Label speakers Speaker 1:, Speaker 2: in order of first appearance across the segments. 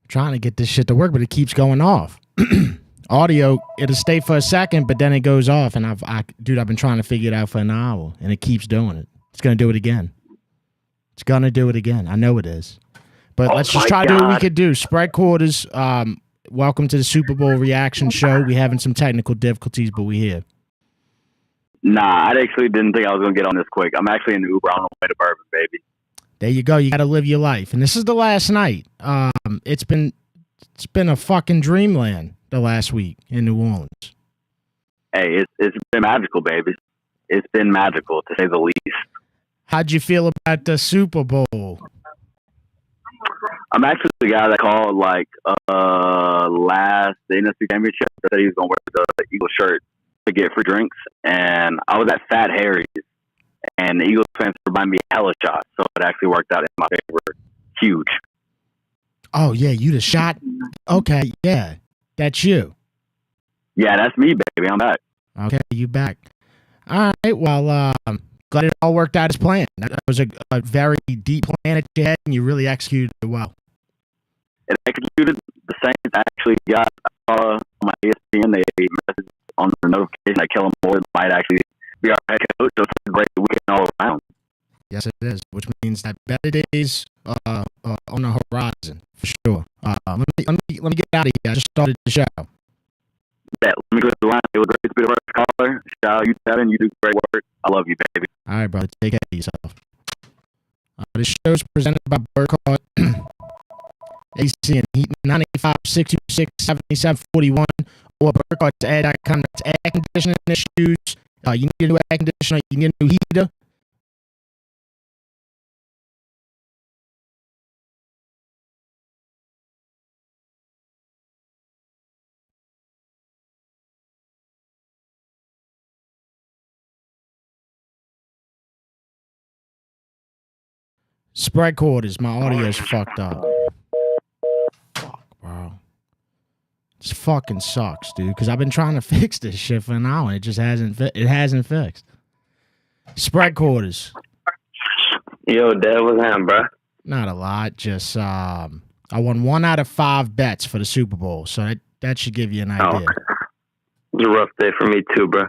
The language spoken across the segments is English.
Speaker 1: Trying to get this shit to work, but it keeps going off. Audio, it'll stay for a second, but then it goes off. And I've been trying to figure it out for an hour, and it keeps doing it. It's gonna do it again. It's gonna do it again. I know it is. But let's just try to do what we could do. Spread quarters. Welcome to the Super Bowl reaction show. We're having some technical difficulties, but we're here.
Speaker 2: Nah, I actually didn't think I was gonna get on this quick. I'm actually in the Uber on the way to Bourbon, baby.
Speaker 1: There you go. You got to live your life. And this is the last night. It's been a fucking dreamland the last week in New Orleans.
Speaker 2: Hey, it's been magical, baby. It's been magical, to say the least.
Speaker 1: How'd you feel about the Super Bowl?
Speaker 2: I'm actually the guy that called, the NFC Championship, that said he was going to wear the Eagle shirt to get free drinks. And I was at Fat Harry's, and the Eagles fans were buying me hella shots, so it actually worked out in my favor. Huge.
Speaker 1: Oh, yeah, you the shot? Okay, yeah, that's you.
Speaker 2: Yeah, that's me, baby. I'm back.
Speaker 1: Okay, you back. All right, well, glad it all worked out as planned. That was a very deep plan that you had, and you really executed it well.
Speaker 2: It executed. The Saints actually got on my ESPN. They messaged on the notification that Kellen Moore might actually be our head coach. So it's a great weekend all around.
Speaker 1: Yes, it is, which means that better days on the horizon for sure. Let me get out of here. I just started the show.
Speaker 2: Yeah, let me go to the line. It was great to be the first caller. Shout out you, Devin. You do great work. I love you, baby.
Speaker 1: All right, brother. Take care of yourself. This show is presented by Burkhardt AC and Heat 95 626 7741 or burkhardtair.com. That's air conditioning issues. You need a new air conditioner. You need a new heater. Spread quarters. My audio's fucked up. Fuck, bro. This fucking sucks, dude. Because I've been trying to fix this shit for an hour. And it just hasn't. It hasn't fixed. Spread quarters.
Speaker 3: Yo, Dad, what's happening, bro?
Speaker 1: Not a lot. Just I won 1 out of 5 bets for the Super Bowl, so that should give you an idea.
Speaker 3: Okay. It was a rough day for me too, bro.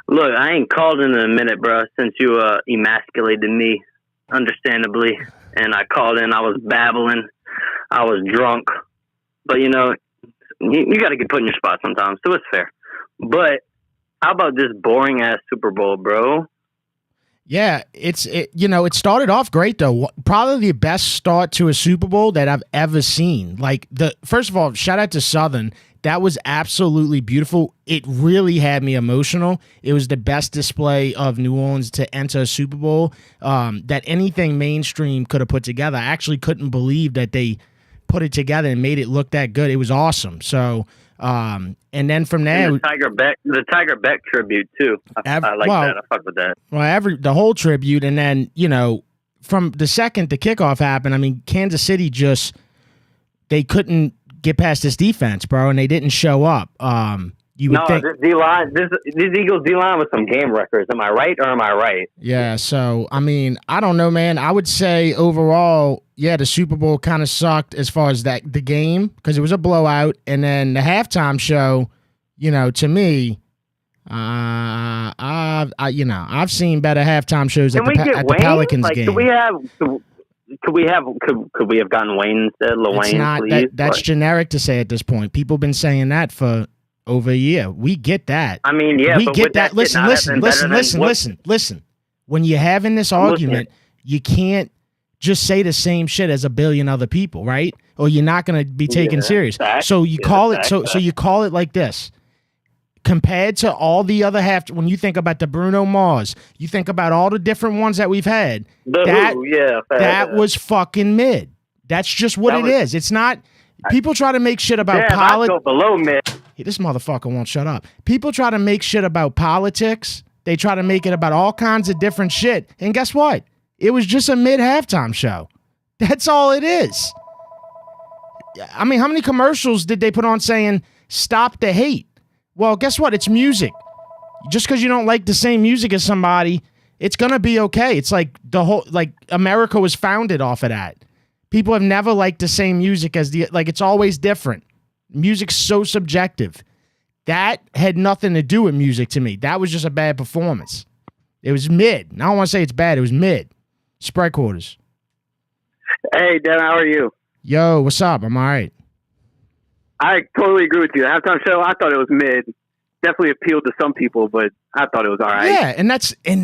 Speaker 3: Look, I ain't called in a minute, bro, since you emasculated me. Understandably, and I called in. I was babbling. I was drunk, but you know, you got to get put in your spot sometimes, so it's fair. But how about this boring ass Super Bowl, bro?
Speaker 1: Yeah, it started off great though. Probably the best start to a Super Bowl that I've ever seen. Like first of all, shout out to Southern. That was absolutely beautiful. It really had me emotional. It was the best display of New Orleans to enter a Super Bowl that anything mainstream could have put together. I actually couldn't believe that they put it together and made it look that good. It was awesome. So, and then from there,
Speaker 3: and the Tiger Beck tribute too. I like that. I fuck with that.
Speaker 1: Well, the whole tribute, and then from the second the kickoff happened, I mean, Kansas City they couldn't get past this defense, bro, and they didn't show up. This Eagles D-line with some game records. Am I right or am I right? Yeah, so, I mean, I don't know, man. I would say overall, yeah, the Super Bowl kind of sucked as far as the game because it was a blowout, and then the halftime show, to me, I've seen better halftime shows at the Pelicans game.
Speaker 3: Could we have gotten Wayne instead? Please.
Speaker 1: That's generic to say at this point. People have been saying that for over a year. We get that.
Speaker 3: I mean, yeah,
Speaker 1: we get that. Listen. When you're having this argument, you can't just say the same shit as a billion other people, right? Or you're not going to be taken serious. So you call it. So you call it like this. Compared to all the other when you think about the Bruno Mars, you think about all the different ones that we've had. That was fucking mid. That's just what it is. It's not. People try to make shit about politics.
Speaker 3: Below mid.
Speaker 1: This motherfucker won't shut up. People try to make shit about politics. They try to make it about all kinds of different shit. And guess what? It was just a mid halftime show. That's all it is. I mean, how many commercials did they put on saying "Stop the hate"? Well, guess what? It's music. Just because you don't like the same music as somebody, it's going to be okay. It's like America was founded off of that. People have never liked the same music as it's always different. Music's so subjective. That had nothing to do with music to me. That was just a bad performance. It was mid. I don't want to say it's bad. It was mid. Spread quarters.
Speaker 4: Hey, Dan, how are you?
Speaker 1: Yo, what's up? I'm all right.
Speaker 4: I totally agree with you. The halftime show, I thought it was mid. Definitely appealed to some people, but I thought it was all right.
Speaker 1: Yeah, and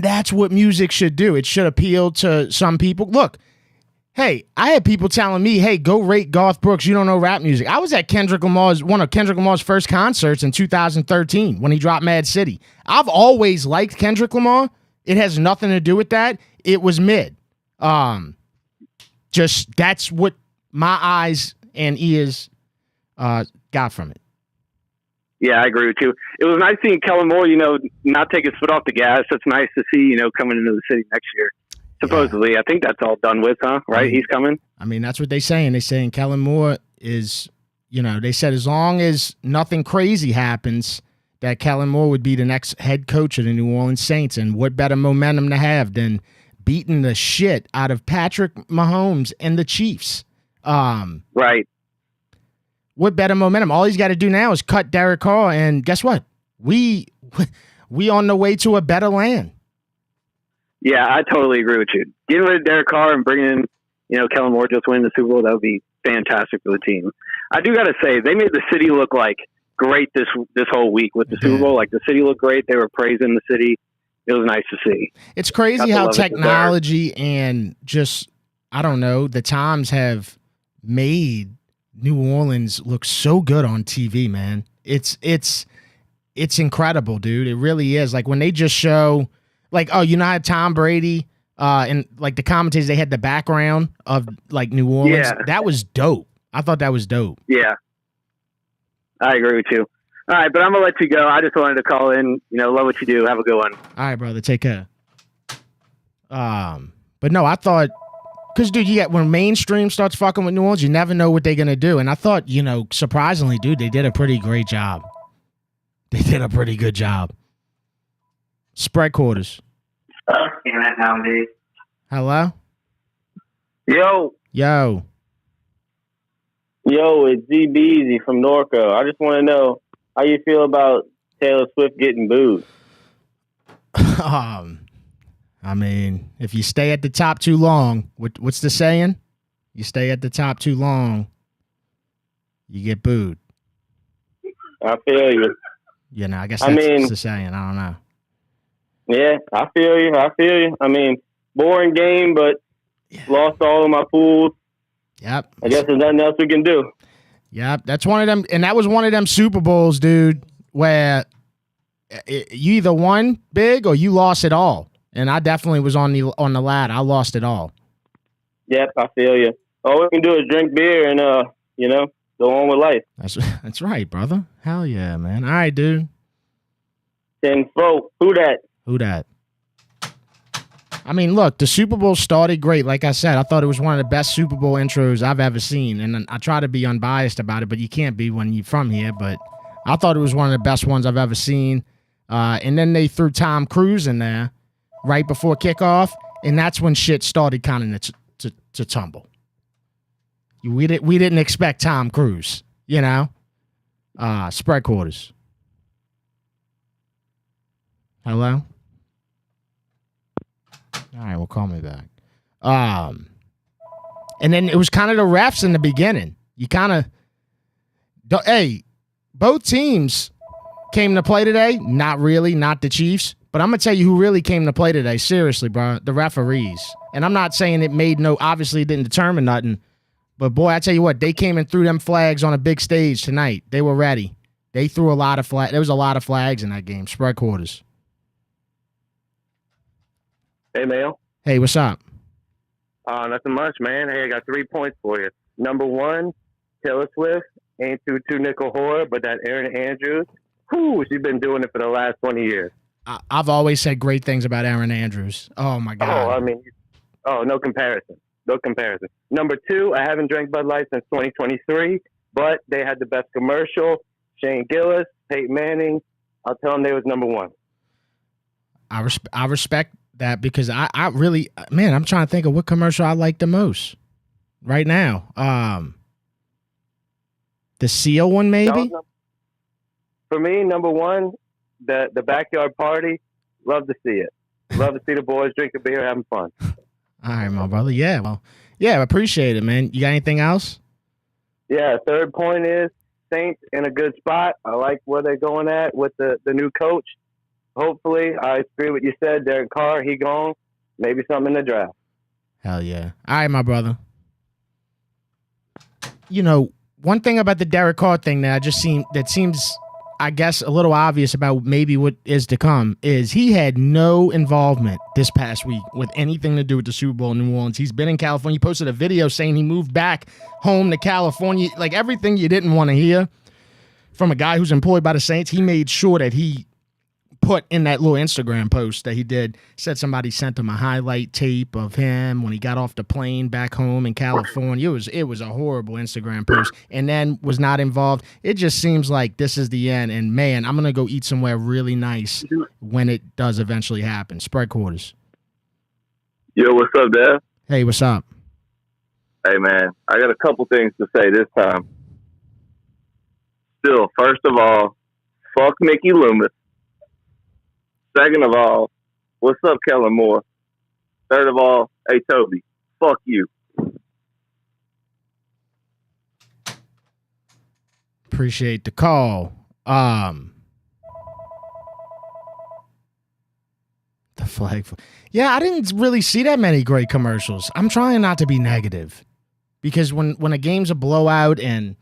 Speaker 1: that's what music should do. It should appeal to some people. Look, hey, I had people telling me, hey, go rate Garth Brooks. You don't know rap music. I was at one of Kendrick Lamar's first concerts in 2013 when he dropped Mad City. I've always liked Kendrick Lamar. It has nothing to do with that. It was mid. Just that's what my eyes and ears got from it.
Speaker 4: Yeah, I agree with you. It was nice seeing Kellen Moore, not take his foot off the gas. It's nice to see, coming into the city next year. Supposedly, yeah. I think that's all done with, huh? Right? He's coming.
Speaker 1: I mean, that's what they're saying. They're saying Kellen Moore is, they said as long as nothing crazy happens, that Kellen Moore would be the next head coach of the New Orleans Saints. And what better momentum to have than beating the shit out of Patrick Mahomes and the Chiefs?
Speaker 4: Right.
Speaker 1: What better momentum? All he's got to do now is cut Derek Carr, and guess what? We on the way to a better land.
Speaker 4: Yeah, I totally agree with you. Getting rid of Derek Carr and bringing in, Kellen Moore just winning the Super Bowl, that would be fantastic for the team. I do got to say, they made the city look like great this whole week with the Super Bowl. Like, the city looked great. They were praising the city. It was nice to see.
Speaker 1: It's crazy how technology and just, I don't know, the times have made New Orleans look so good on TV, man. It's incredible, dude. It really is. Like, when they just show... Like, oh, how Tom Brady and like the commentators, they had the background of like New Orleans.
Speaker 4: Yeah.
Speaker 1: That was dope. I thought that was dope.
Speaker 4: Yeah, I agree with you. All right, but I'm gonna let you go. I just wanted to call in. Love what you do. Have a good one.
Speaker 1: All right, brother. Take care. But no, I thought, because dude, when mainstream starts fucking with New Orleans, you never know what they're gonna do. And I thought, surprisingly, dude, they did a pretty great job. They did a pretty good job. Spread quarters. Hello?
Speaker 5: Yo, it's Z Beezy from Norco. I just want to know how you feel about Taylor Swift getting booed.
Speaker 1: I mean, if you stay at the top too long, what's the saying? You stay at the top too long, you get booed.
Speaker 5: I feel you.
Speaker 1: I guess that's the saying. I don't know.
Speaker 5: Yeah, I feel you. I mean, boring game, but lost all of my pools.
Speaker 1: Yep.
Speaker 5: I guess there's nothing else we can do.
Speaker 1: Yep, that's one of them, and that was one of them Super Bowls, dude, where you either won big or you lost it all. And I definitely was on the ladder. I lost it all.
Speaker 5: Yep, I feel you. All we can do is drink beer and go on with life.
Speaker 1: That's right, brother. Hell yeah, man. All right, dude.
Speaker 5: 10-4. Who that?
Speaker 1: I mean, look, the Super Bowl started great. Like I said, I thought it was one of the best Super Bowl intros I've ever seen. And I try to be unbiased about it, but you can't be when you're from here. But I thought it was one of the best ones I've ever seen. And then they threw Tom Cruise in there right before kickoff. And that's when shit started kind of to tumble. We didn't expect Tom Cruise, Spread quarters. Hello? All right, well, call me back. And then it was kind of the refs in the beginning. You kind of... Hey, both teams came to play today. Not really, not the Chiefs. But I'm going to tell you who really came to play today. Seriously, bro. The referees. And I'm not saying it made obviously it didn't determine nothing. But, boy, I tell you what, they came and threw them flags on a big stage tonight. They were ready. They threw a lot of flags. There was a lot of flags in that game. Spread quarters.
Speaker 5: Hey, Mayo.
Speaker 1: Hey, what's up?
Speaker 5: Nothing much, man. Hey, I got 3 points for you. Number one, Taylor Swift ain't too nickel whore, but that Erin Andrews, she's been doing it for the last 20 years.
Speaker 1: I've always said great things about Erin Andrews. Oh, my God.
Speaker 5: No comparison. No comparison. Number two, I haven't drank Bud Light since 2023, but they had the best commercial. Shane Gillis, Peyton Manning. I'll tell them they was number one.
Speaker 1: I respect that because I really, man, I'm trying to think of what commercial I like the most. right now. The seal one, maybe?
Speaker 5: For me, number one, the backyard party. Love to see it. Love to see the boys drinking beer, having fun.
Speaker 1: All right, my brother. Yeah, well, yeah, I appreciate it, man. You got anything else?
Speaker 5: Yeah, third point is Saints in a good spot. I like where they're going at with the new coach. Hopefully, I agree with what you said. Derek Carr, he gone. Maybe something in the draft.
Speaker 1: Hell yeah. All right, my brother. You know, one thing about the Derek Carr thing that seems, I guess, a little obvious about maybe what is to come is he had no involvement this past week with anything to do with the Super Bowl in New Orleans. He's been in California. He posted a video saying he moved back home to California. Like everything you didn't want to hear from a guy who's employed by the Saints, he made sure that he put in that little Instagram post that he did, said somebody sent him a highlight tape of him when he got off the plane back home in California. It was a horrible Instagram post, and then was not involved. It just seems like this is the end, and man, I'm going to go eat somewhere really nice when it does eventually happen. Spread quarters.
Speaker 6: Yo, what's up, Dad?
Speaker 1: Hey, what's up?
Speaker 6: Hey, man, I got a couple things to say this time. Still, first of all, fuck Mickey Loomis. Second of all, what's up, Kellen Moore? Third of all, hey, Toby, fuck you.
Speaker 1: Appreciate the call. The flag. Yeah, I didn't really see that many great commercials. I'm trying not to be negative because when a game's a blowout and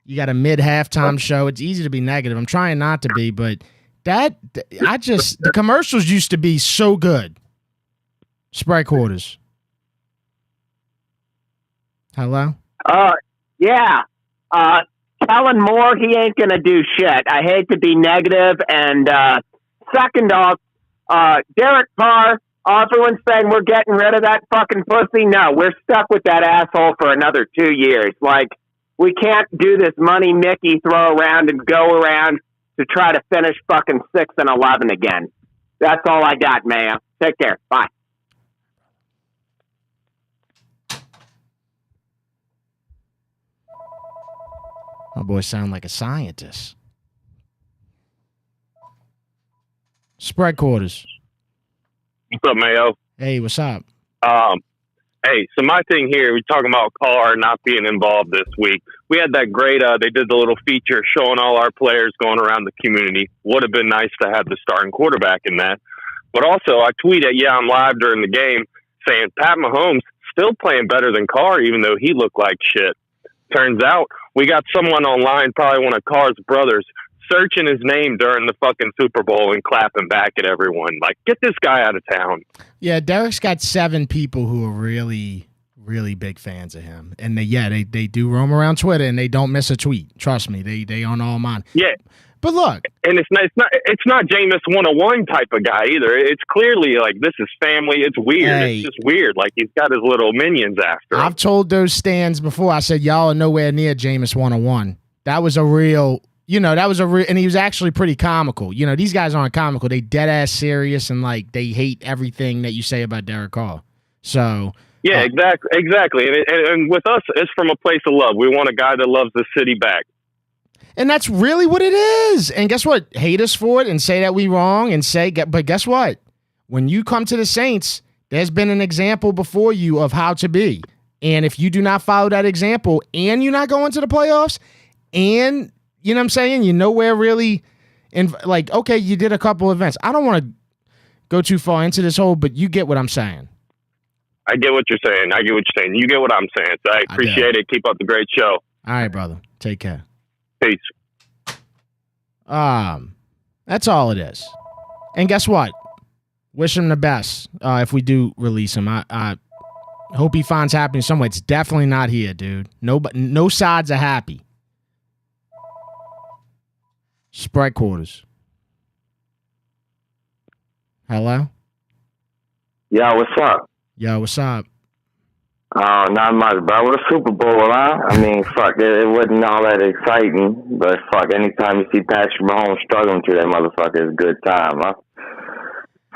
Speaker 1: you got a mid-halftime show, it's easy to be negative. I'm trying not to be, but the commercials used to be so good. Spread quarters. Hello?
Speaker 7: Yeah. Kellen Moore, he ain't gonna do shit. I hate to be negative. And second off, Derek Carr, everyone's saying we're getting rid of that fucking pussy. No, we're stuck with that asshole for another 2 years. Like, we can't do this money Mickey throw around and go around to try to finish fucking 6-11 again. That's all I got, Mayo. Take care. Bye.
Speaker 1: My boy sound like a scientist. Spread quarters.
Speaker 8: What's up, Mayo?
Speaker 1: Hey, what's up?
Speaker 8: Hey, so my thing here, we're talking about Carr not being involved this week. We had that great, they did the little feature showing all our players going around the community. Would have been nice to have the starting quarterback in that. But also, I tweeted, I'm live during the game, saying Pat Mahomes still playing better than Carr, even though he looked like shit. Turns out, we got someone online, probably one of Carr's brothers, searching his name during the fucking Super Bowl and clapping back at everyone. Like, get this guy out of town.
Speaker 1: Yeah, Derek's got 7 people who are really, really big fans of him. And they do roam around Twitter and they don't miss a tweet. Trust me, they on all mine.
Speaker 8: Yeah.
Speaker 1: But look.
Speaker 8: And it's not Jameis 101 type of guy either. It's clearly like this is family. It's weird.
Speaker 1: Hey,
Speaker 8: it's just weird. Like he's got his little minions after him.
Speaker 1: I've told those stands before. I said, y'all are nowhere near Jameis 101. That was a real, and he was actually pretty comical. These guys aren't comical. They dead ass serious and like they hate everything that you say about Derek Carr. So.
Speaker 8: Yeah, exactly. And with us, it's from a place of love. We want a guy that loves the city back.
Speaker 1: And that's really what it is. And guess what? Hate us for it and say that we wrong and but guess what? When you come to the Saints, there's been an example before you of how to be. And if you do not follow that example and you're not going to the playoffs and, you know what I'm saying? You're nowhere really okay, you did a couple events. I don't want to go too far into this whole, but you get what I'm saying.
Speaker 8: I get what you're saying. You get what I'm saying. So I appreciate it. Keep up the great show.
Speaker 1: All right, brother. Take care.
Speaker 8: Peace.
Speaker 1: That's all it is. And guess what? Wish him the best. If we do release him, I hope he finds happiness somewhere. It's definitely not here, dude. No sides are happy. Spread quarters. Hello?
Speaker 5: Yo, what's up?
Speaker 1: Yo, what's up?
Speaker 5: Oh, not much, bro. What a Super Bowl, huh? I mean, fuck, it wasn't all that exciting, but fuck, anytime you see Patrick Mahomes struggling through that motherfucker, it's a good time, huh?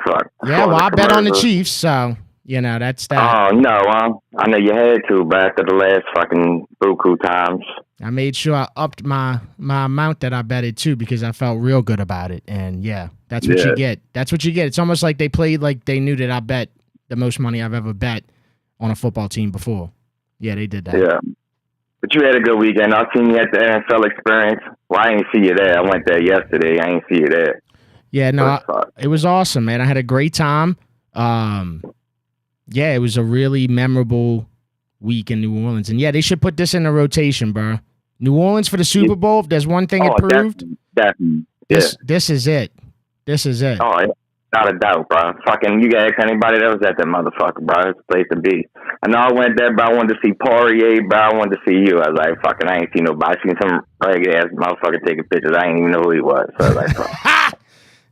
Speaker 5: Fuck.
Speaker 1: Yeah, well, I bet on the Chiefs, so, You know, that's that.
Speaker 5: Oh, no, I know you had to, but after the last fucking buku times.
Speaker 1: I made sure I upped my amount that I betted too because I felt real good about it. And yeah, that's what you get. That's what you get. It's almost like they played like they knew that I bet the most money I've ever bet on a football team before. Yeah, they did that.
Speaker 5: Yeah. But you had a good weekend. I seen you at the NFL experience. Well, I didn't see you there. I went there yesterday. I didn't see you there.
Speaker 1: Yeah, no, it was awesome, man. I had a great time. Yeah, it was a really memorable week in New Orleans. And yeah, they should put this in the rotation, bro. New Orleans for the Super Bowl, if there's one thing it proved,
Speaker 5: definitely.
Speaker 1: This is it. This is it.
Speaker 5: Oh, yeah. Not a doubt, bro. Fucking, you can ask anybody that was at that motherfucker, bro. It's a place to be. I know I went there, bro. I wanted to see Poirier, bro. I wanted to see you. I was like, fucking, I ain't seen nobody. I seen some ragged-ass motherfucker taking pictures. I didn't even know who he was. So I was like, fuck.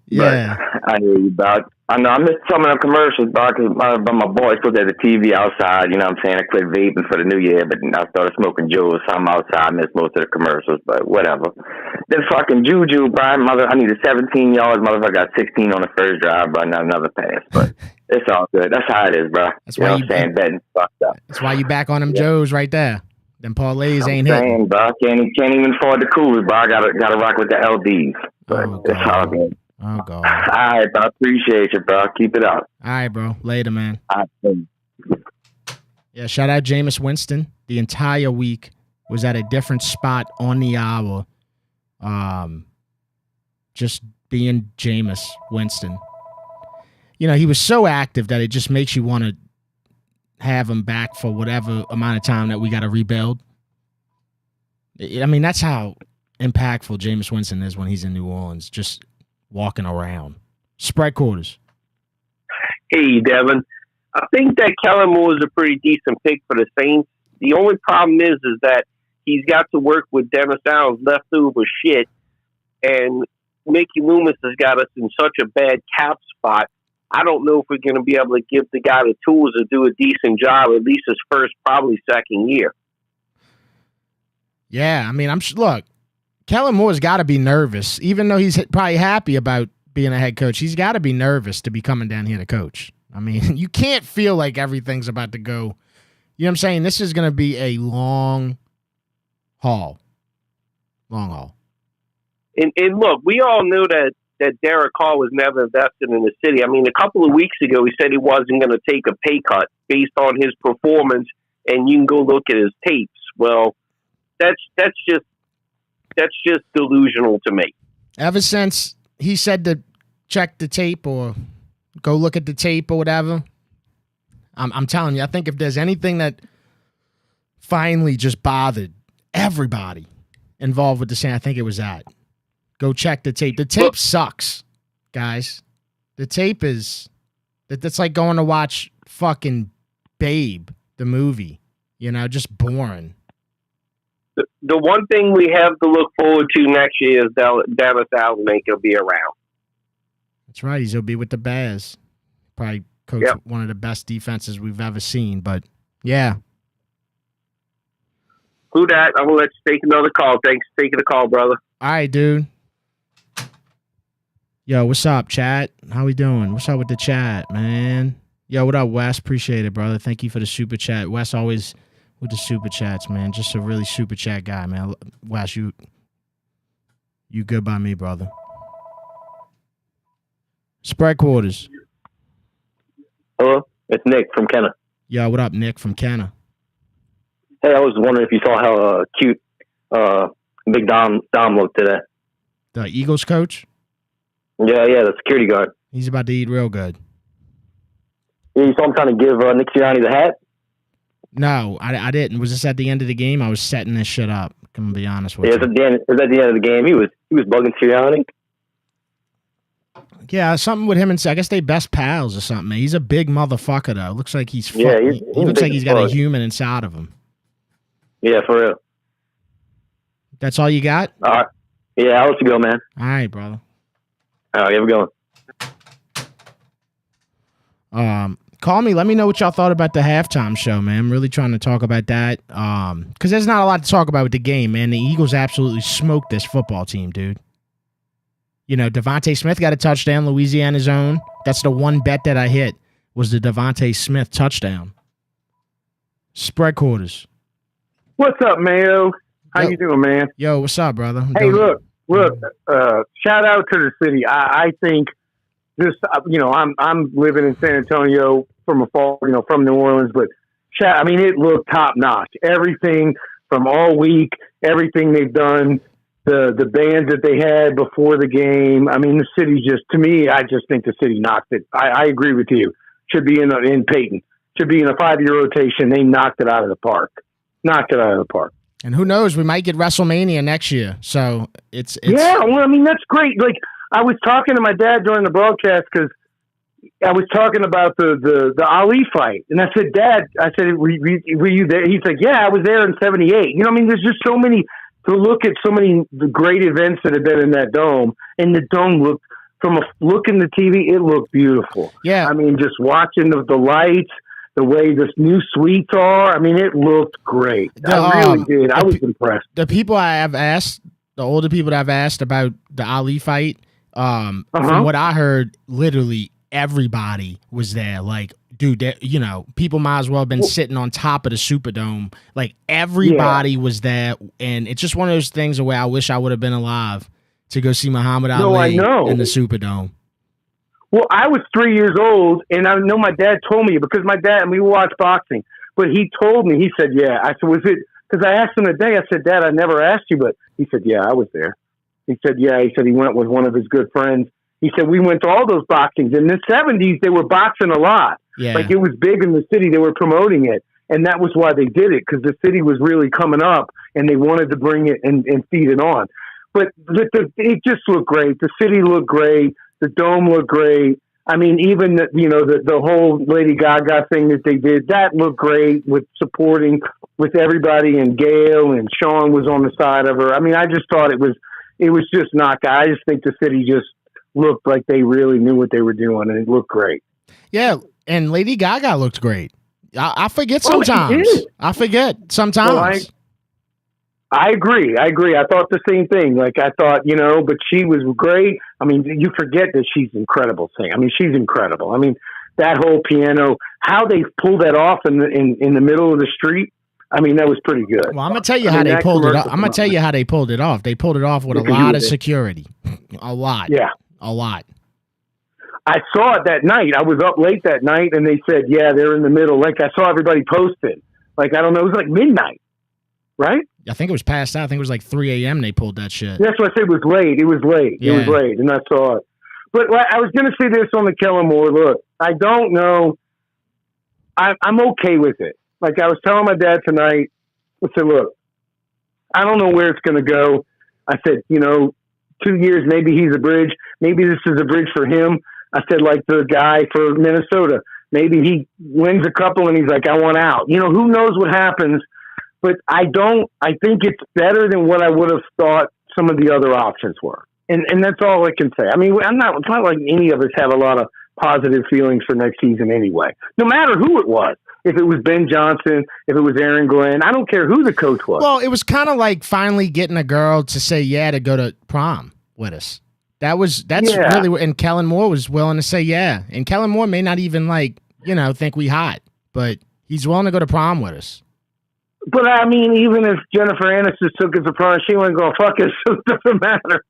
Speaker 1: Yeah.
Speaker 5: But I hear you, dog. I know I missed some of the commercials, dog, because my boy put the TV outside. You know what I'm saying? I quit vaping for the new year, but I started smoking Juul, so I'm outside. I missed most of the commercials, but whatever. Then fucking Juju, bro. I needed 17 yards. Motherfucker got 16 on the first drive, bro. Not another pass, but it's all good. That's how it is, bro.
Speaker 1: That's
Speaker 5: you
Speaker 1: why
Speaker 5: know what I'm saying? Betting fucked up.
Speaker 1: That's why you back on them Joes right there. Them parlays ain't
Speaker 5: hitting.
Speaker 1: hitting.
Speaker 5: Bro. Can't even afford the coolers, bro. I gotta rock with the LDs. But it's all good.
Speaker 1: Oh, God.
Speaker 5: All right, bro. Appreciate you, bro. Keep it up.
Speaker 1: All right, bro. Later, man.
Speaker 5: All right.
Speaker 1: Yeah, shout out Jameis Winston. The entire week was at a different spot on the hour. Just being Jameis Winston. You know, he was so active that it just makes you want to have him back for whatever amount of time that we got to rebuild. I mean, that's how impactful Jameis Winston is when he's in New Orleans. Just walking around. Spread quarters.
Speaker 7: Hey, Devin. I think that Kellen Moore is a pretty decent pick for the Saints. The only problem is that he's got to work with Dennis Allen's leftover shit, and Mickey Loomis has got us in such a bad cap spot. I don't know if we're going to be able to give the guy the tools to do a decent job, at least his first, probably second year.
Speaker 1: Yeah, I mean, look, Kellen Moore's got to be nervous, even though he's probably happy about being a head coach. He's got to be nervous to be coming down here to coach. I mean, you can't feel like everything's about to go. You know what I'm saying? This is going to be a long haul. Long haul.
Speaker 7: And look, we all knew that Derek Carr was never invested in the city. I mean, a couple of weeks ago, he said he wasn't going to take a pay cut based on his performance, and you can go look at his tapes. Well, that's just delusional to me.
Speaker 1: Ever since he said to check the tape or go look at the tape or whatever, I'm telling you, I think if there's anything that finally just bothered everybody involved with the Saints, I think it was that. Go check the tape. The tape sucks, guys. The tape is that's like going to watch fucking Babe, the movie. You know, just boring.
Speaker 7: The one thing we have to look forward to next year is Dennis Allen ain't going to be around.
Speaker 1: That's right. He'll be with the Bears. Probably coach one of the best defenses we've ever seen. But, yeah.
Speaker 7: Who that? I'm going to let you take another call. Thanks for taking the call, brother.
Speaker 1: All right, dude. Yo, what's up, chat? How we doing? What's up with the chat, man? Yo, what up, Wes? Appreciate it, brother. Thank you for the super chat. Wes always with the super chats, man. Just a really super chat guy, man. Wes, you good by me, brother. Spread quarters.
Speaker 9: Hello, it's Nick from Kenna.
Speaker 1: Yo, what up, Nick from Kenna?
Speaker 9: Hey, I was wondering if you saw how cute Big Dom looked today.
Speaker 1: The Eagles coach?
Speaker 9: Yeah, the security guard.
Speaker 1: He's about to eat real good.
Speaker 9: Yeah, you saw him trying to give Nick Sirianni the hat?
Speaker 1: No, I didn't. Was this at the end of the game? I was setting this shit up. I'm gonna be honest with you.
Speaker 9: It was at the end of the game. He was bugging Sirianni.
Speaker 1: Yeah, something with him and I guess they best pals or something. He's a big motherfucker though. Looks like he looks like he's got a human inside of him.
Speaker 9: Yeah, for real.
Speaker 1: That's all you got?
Speaker 9: All right. Yeah, I'll let you go, man.
Speaker 1: All right, brother.
Speaker 9: All right, have a good
Speaker 1: one. Call me. Let me know what y'all thought about the halftime show, man. I'm really trying to talk about that. Because there's not a lot to talk about with the game, man. The Eagles absolutely smoked this football team, dude. You know, Devontae Smith got a touchdown, Louisiana's own. That's the one bet that I hit was the Devontae Smith touchdown. Spread quarters.
Speaker 10: What's up, Mayo? How
Speaker 1: Yo.
Speaker 10: you doing, man?
Speaker 1: Yo, what's up, brother?
Speaker 10: Hey, look. Shout out to the city. I think just I'm living in San Antonio from afar, from New Orleans, but it looked top notch. Everything from all week, everything they've done, the bands that they had before the game. I mean, the city to me, I just think the city knocked it. I agree with you. Should be in Peyton. Should be in a 5-year rotation. They knocked it out of the park.
Speaker 1: And who knows? We might get WrestleMania next year. So it's
Speaker 10: yeah. Well, I mean, that's great. Like I was talking to my dad during the broadcast because I was talking about the Ali fight, and I said, Dad, were you there? He's like, yeah, I was there in '78. There's just so many to look at. So many great events that have been in that dome, and the dome looked from a look in the TV, it looked beautiful.
Speaker 1: Yeah,
Speaker 10: I mean, just watching the lights. The way the new suites are, I mean, it looked great. I really did. I was impressed.
Speaker 1: The people I have asked, the older people that I've asked about the Ali fight, from what I heard, literally everybody was there. Like, dude, people might as well have been sitting on top of the Superdome. Like, everybody was there, and it's just one of those things where I wish I would have been alive to go see Muhammad Ali in the Superdome.
Speaker 10: Well, I was 3 years old, and I know my dad told me because my dad and we watched boxing. But he told me, he said, "Yeah." I said, "Was it?" Because I asked him today. I said, "Dad, I never asked you," but he said, "Yeah, I was there." He said, "Yeah." He said he went with one of his good friends. He said we went to all those boxings in the '70s. They were boxing a lot.
Speaker 1: Yeah.
Speaker 10: Like it was big in the city. They were promoting it, and that was why they did it because the city was really coming up, and they wanted to bring it and feed it on. But it just looked great. The city looked great. The dome looked great. I mean, even the whole Lady Gaga thing that they did, that looked great with supporting with everybody, and Gail and Sean was on the side of her. I mean, I just thought it was just not. I just think the city just looked like they really knew what they were doing, and it looked great.
Speaker 1: Yeah, and Lady Gaga looked great. I forget sometimes. I forget sometimes.
Speaker 10: Well, I agree. I thought the same thing. Like I thought, but she was great. I mean, you forget that she's incredible singing. I mean, she's incredible. I mean, that whole piano, how they pulled that off in the middle of the street. I mean, that was pretty good.
Speaker 1: Well, I'm gonna tell you how they pulled it off. I'm gonna tell you how they pulled it off. They pulled it off with a lot of security. A lot.
Speaker 10: Yeah.
Speaker 1: A lot.
Speaker 10: I saw it that night. I was up late that night, and they said, yeah, they're in the middle. Like I saw everybody posted. Like, I don't know, it was like midnight, right?
Speaker 1: I think it was past that. I think it was like 3 a.m. they pulled that shit.
Speaker 10: That's what I said. It was late. It was late. Yeah. It was late, and I saw it. But I was going to say this on the Kellen Moore. Look, I don't know. I'm okay with it. Like I was telling my dad tonight, I said, look, I don't know where it's going to go. I said, 2 years, maybe he's a bridge. Maybe this is a bridge for him. I said, like the guy for Minnesota. Maybe he wins a couple and he's like, I want out. Who knows what happens. But I think it's better than what I would have thought some of the other options were. And that's all I can say. I mean, it's not like any of us have a lot of positive feelings for next season anyway, no matter who it was. If it was Ben Johnson, if it was Aaron Glenn, I don't care who the coach was.
Speaker 1: Well, it was kind of like finally getting a girl to say yeah to go to prom with us. Really, and Kellen Moore was willing to say yeah. And Kellen Moore may not even think we hot, but he's willing to go to prom with us.
Speaker 10: But I mean, even if Jennifer Aniston took us to prom, she wasn't going to fuck us, so it doesn't matter.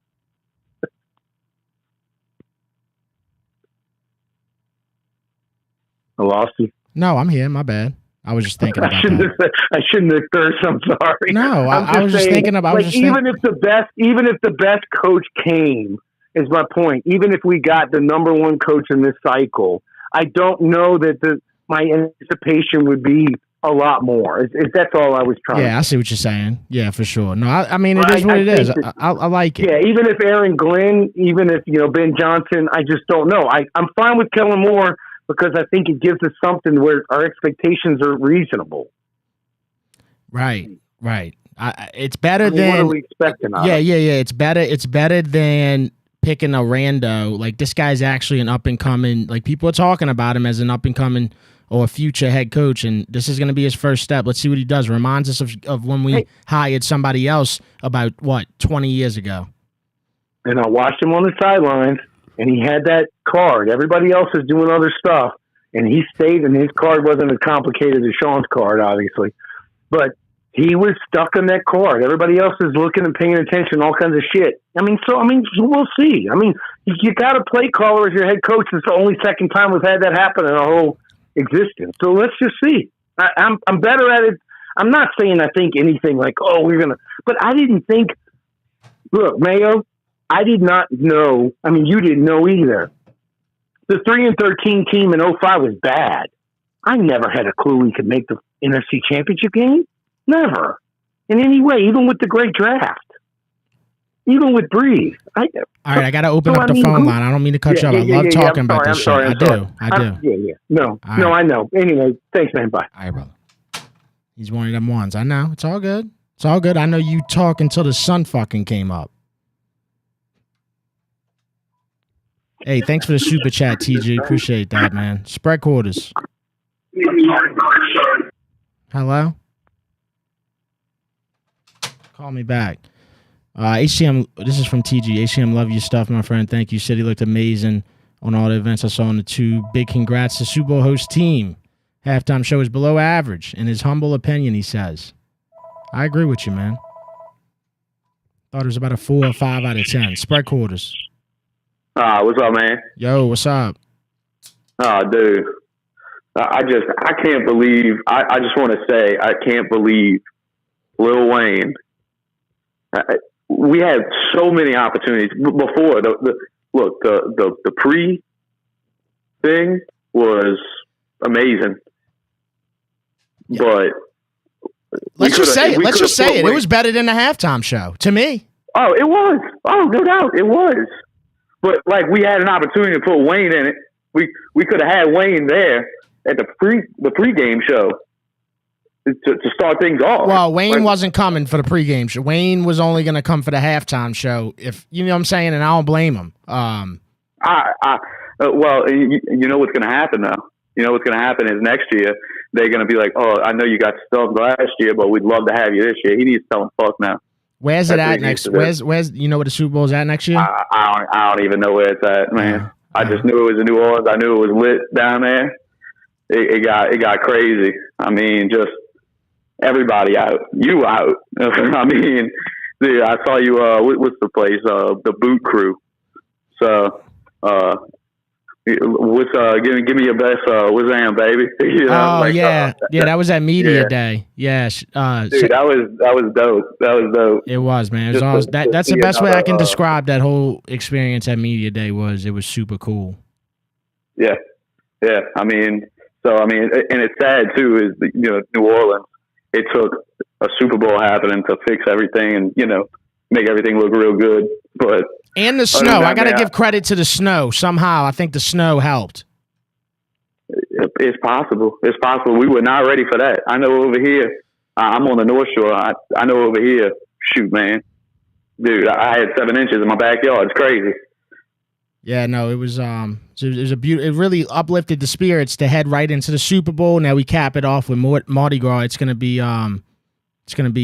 Speaker 10: I lost you.
Speaker 1: No, I'm here. My bad. I was just thinking about that.
Speaker 10: I shouldn't have cursed. I'm sorry.
Speaker 1: No, I was just thinking about.
Speaker 10: Even if the best coach came, is my point. Even if we got the number one coach in this cycle, I don't know that my anticipation would be a lot more. That's all I was trying.
Speaker 1: Yeah, I see what you're saying. Yeah, for sure. No, I mean it is what it is. I like it.
Speaker 10: Yeah, even if Aaron Glenn, even if Ben Johnson, I just don't know. I'm fine with Kellen Moore because I think it gives us something where our expectations are reasonable.
Speaker 1: Right. It's better than.
Speaker 10: What are we expecting?
Speaker 1: Yeah. It's better than picking a rando. Like this guy's actually an up and coming. Like people are talking about him as an up and coming or a future head coach, and this is going to be his first step. Let's see what he does. Reminds us of when we hired somebody else about 20 years ago.
Speaker 10: And I watched him on the sidelines, and he had that card. Everybody else is doing other stuff, and he stayed, and his card wasn't as complicated as Sean's card, obviously. But he was stuck on that card. Everybody else is looking and paying attention, all kinds of shit. We'll see. You got a play caller as your head coach. It's the only second time we've had that happen in our whole existence. So let's just see. I'm better at it. I'm not saying I think anything like, but I didn't think, look, Mayo, I did not know. You didn't know either. The 3-13 team in 05 was bad. I never had a clue we could make the NFC Championship game. Never. In any way, even with the great draft. Even with Breeze.
Speaker 1: All right, I got to open up the phone line. I don't mean to cut you off. I love talking about this shit. I do.
Speaker 10: Yeah. No, I know. Anyway, thanks, man. Bye.
Speaker 1: All right, brother. He's one of them ones. I know. It's all good. It's all good. I know you talk until the sun fucking came up. Hey, thanks for the super chat, TJ. Appreciate that, man. Spread quarters. Hello? Call me back. HTM, this is from TG. HTM, love your stuff, my friend. Thank you. Said he looked amazing on all the events I saw on the tube. Big congrats to Super Bowl host team. Halftime show is below average, in his humble opinion, he says. I agree with you, man. Thought it was about a 4 or 5 out of 10. Spread quarters.
Speaker 6: What's up, man?
Speaker 1: Yo, what's up?
Speaker 6: Dude. I can't believe, I just want to say, I can't believe Lil Wayne. We had so many opportunities before. The pre thing was amazing, but
Speaker 1: let's just say it. It was better than the halftime show to me.
Speaker 6: Oh, it was. Oh, no doubt, it was. But we had an opportunity to put Wayne in it. We could have had Wayne there at the pregame show. To start things off.
Speaker 1: Well, Wayne wasn't coming for the pregame show. Wayne was only going to come for the halftime show. If you know what I'm saying, and I don't blame him.
Speaker 6: Well, you know what's going to happen though. You know what's going to happen is next year they're going to be like, "Oh, I know you got stuff last year, but we'd love to have you this year." He needs to tell them fuck now.
Speaker 1: Where's it at next? Where's you know where the Super Bowl's at next year?
Speaker 6: I don't even know where it's at, man. I just knew it was in New Orleans. I knew it was lit down there. It got crazy. Just. Everybody out. You out. Dude, I saw you, what's the place? The Boot Crew. So, give me your best, what's that, baby?
Speaker 1: That was at Media Day. Yeah.
Speaker 6: Dude, that was dope. That was dope.
Speaker 1: It was, man. It was that's the best way I can describe that whole experience at Media Day it was super cool.
Speaker 6: Yeah. Yeah. And it's sad too, is, New Orleans, it took a Super Bowl happening to fix everything and, make everything look real good.
Speaker 1: And the snow. I got to give credit to the snow. Somehow, I think the snow helped.
Speaker 6: It's possible. It's possible. We were not ready for that. I know over here, I'm on the North Shore. I know over here, shoot, man. Dude, I had 7 inches in my backyard. It's crazy.
Speaker 1: Yeah, no, it was it really uplifted the spirits to head right into the Super Bowl. Now we cap it off with Mardi Gras. It's gonna be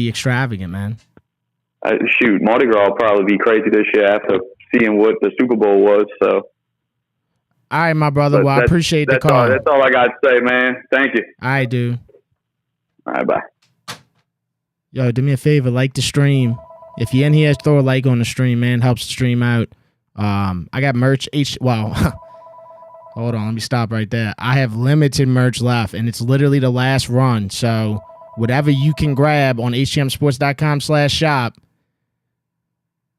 Speaker 1: extravagant, man.
Speaker 6: Mardi Gras will probably be crazy this year after seeing what the Super Bowl was. So,
Speaker 1: all right, my brother. Well, I appreciate the call.
Speaker 6: That's all I got to say, man. Thank you.
Speaker 1: All right, dude.
Speaker 6: All right, bye.
Speaker 1: Yo, do me a favor, like the stream. If you're in here, throw a like on the stream, man. Helps the stream out. I got merch. Hold on, let me stop right there. I have limited merch left, and it's literally the last run. So whatever you can grab on htmsports.com/shop,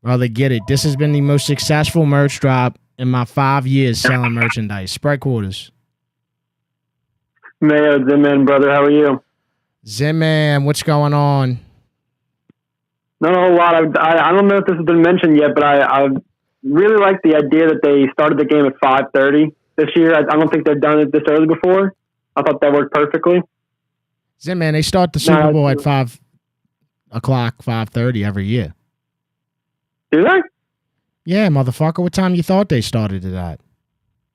Speaker 1: brother, get it. This has been the most successful merch drop in my 5 years selling merchandise. Spread quarters.
Speaker 11: Mayo, Zimman, brother, how are you?
Speaker 1: Zimman, what's going on?
Speaker 11: Not a whole lot. I don't know if this has been mentioned yet, but I really like the idea that they started the game at 5:30 this year. I don't think they've done it this early before. I thought that worked perfectly.
Speaker 1: Zimman, they start the Super Bowl at 5 o'clock, 5:30 every year.
Speaker 11: Do they?
Speaker 1: Yeah, motherfucker. What time you thought they started it at?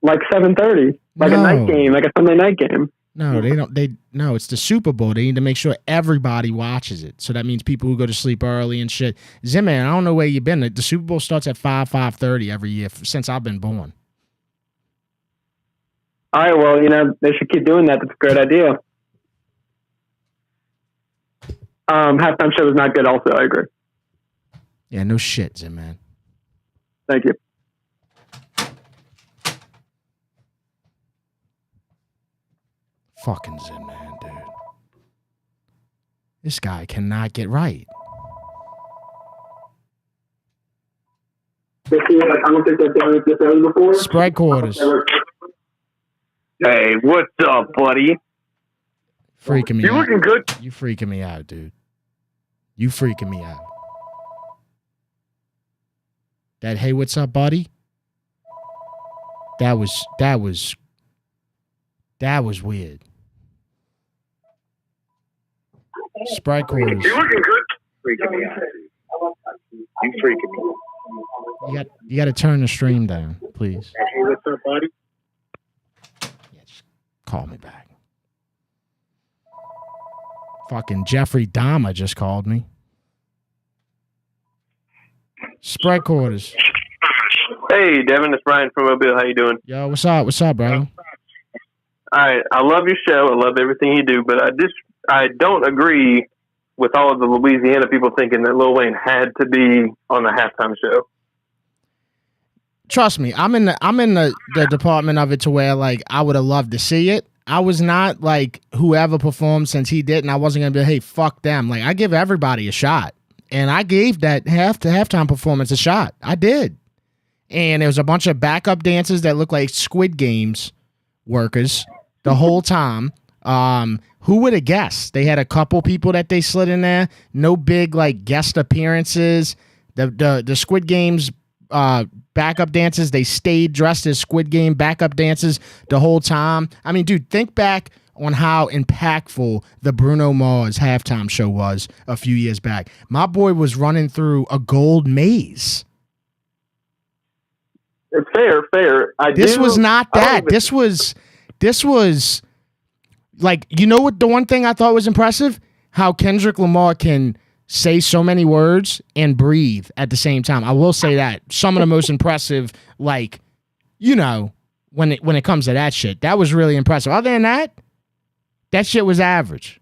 Speaker 11: Like 7:30, like a night game, like a Sunday night game.
Speaker 1: No, they don't. No, it's the Super Bowl. They need to make sure everybody watches it. So that means people who go to sleep early and shit. Zimman, I don't know where you've been. The Super Bowl starts at 5:30 every year since I've been born.
Speaker 11: All right, well, they should keep doing that. That's a great idea. Halftime show was not good also, I agree.
Speaker 1: Yeah, no shit, Zim, man.
Speaker 11: Thank you.
Speaker 1: Fucking Zim, man, dude. This guy cannot get right.
Speaker 11: I don't think they've done this early before.
Speaker 1: Spread quarters.
Speaker 5: Hey, what's up, buddy?
Speaker 1: Freaking me
Speaker 5: You
Speaker 1: out.
Speaker 5: looking good?
Speaker 1: You freaking me out, dude. You freaking me out. That hey, what's up, buddy? That was weird. Spread quarters.
Speaker 5: You looking good? Freaking me out. You freaking me out.
Speaker 1: You got to turn the stream down, please.
Speaker 5: Hey, what's up, buddy?
Speaker 1: Yeah, just call me back. Fucking Jeffrey Dahmer just called me. Spread quarters.
Speaker 5: Hey, Devin, it's Brian from Mobile. How you doing?
Speaker 1: Yo, what's up? What's up, bro?
Speaker 5: All right, I love your show. I love everything you do, but I don't agree with all of the Louisiana people thinking that Lil Wayne had to be on the halftime show.
Speaker 1: Trust me, I'm in the department of it to where like I would have loved to see it. I was not like whoever performed since he didn't. I wasn't gonna be hey, fuck them. Like I give everybody a shot, and I gave that halftime performance a shot. I did, and there was a bunch of backup dancers that looked like Squid Games workers the whole time. Who would have guessed? They had a couple people that they slid in there. No big like guest appearances. The Squid Games backup dancers, they stayed dressed as Squid Game backup dancers the whole time. I mean, dude, think back on how impactful the Bruno Mars halftime show was a few years back. My boy was running through a gold maze.
Speaker 5: It's fair.
Speaker 1: This was not that. This was like, you know what the one thing I thought was impressive? How Kendrick Lamar can say so many words and breathe at the same time. I will say that. Some of the most impressive, like, when it comes to that shit. That was really impressive. Other than that shit was average.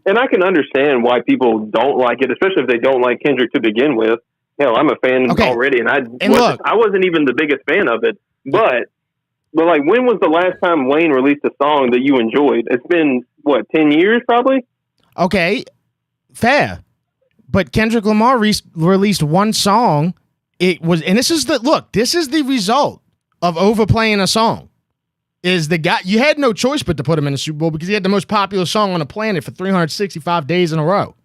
Speaker 5: And I can understand why people don't like it, especially if they don't like Kendrick to begin with. Hell, I'm a fan already, and I wasn't even the biggest fan of it. But like, when was the last time Wayne released a song that you enjoyed? It's been, 10 years probably?
Speaker 1: Okay, fair. But Kendrick Lamar released one song. This is the result of overplaying a song. Is the guy, you had no choice but to put him in the Super Bowl because he had the most popular song on the planet for 365 days in a row.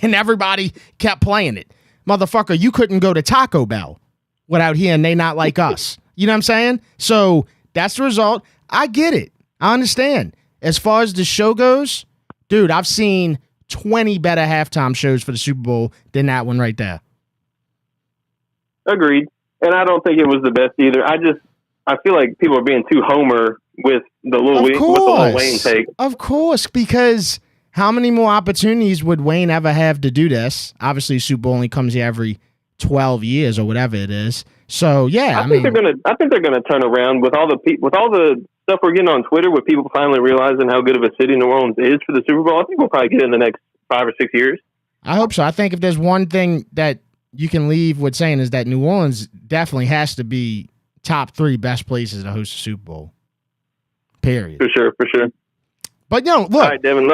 Speaker 1: And everybody kept playing it. Motherfucker, you couldn't go to Taco Bell without hearing They Not Like Us. You know what I'm saying? So that's the result. I get it. I understand. As far as the show goes, dude, I've seen 20 better halftime shows for the Super Bowl than that one right there.
Speaker 5: Agreed. And I don't think it was the best either. I feel like people are being too homer with the Lil Wayne take.
Speaker 1: Of course, because how many more opportunities would Wayne ever have to do this? Obviously, Super Bowl only comes here every 12 years or whatever it is. So yeah,
Speaker 5: I think they're gonna turn around with all the stuff we're getting on Twitter, with people finally realizing how good of a city New Orleans is for the Super Bowl. I think we'll probably get in the next 5 or 6 years.
Speaker 1: I hope so. I think if there's one thing that you can leave with saying is that New Orleans definitely has to be top 3 best places to host a Super Bowl. Period.
Speaker 5: For sure.
Speaker 1: But look,
Speaker 5: all right, Devin,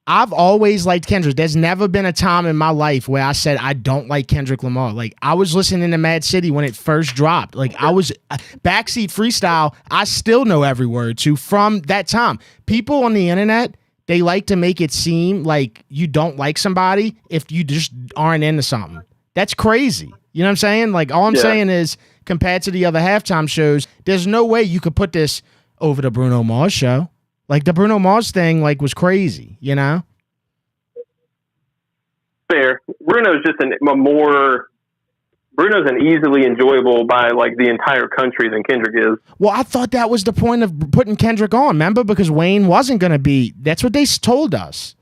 Speaker 1: I've always liked Kendrick. There's never been a time in my life where I said I don't like Kendrick Lamar. Like, I was listening to Mad City when it first dropped. Like, I was Backseat Freestyle. I still know every word to from that time. People on the internet, they like to make it seem like you don't like somebody if you just aren't into something. That's crazy. You know what I'm saying? Like, all I'm saying is, compared to the other halftime shows, there's no way you could put this over the Bruno Mars show. Like, the Bruno Mars thing, like, was crazy, you know?
Speaker 5: Fair. Bruno's an easily enjoyable by, like, the entire country than Kendrick is.
Speaker 1: Well, I thought that was the point of putting Kendrick on, remember? Because Wayne wasn't going to be. That's what they told us.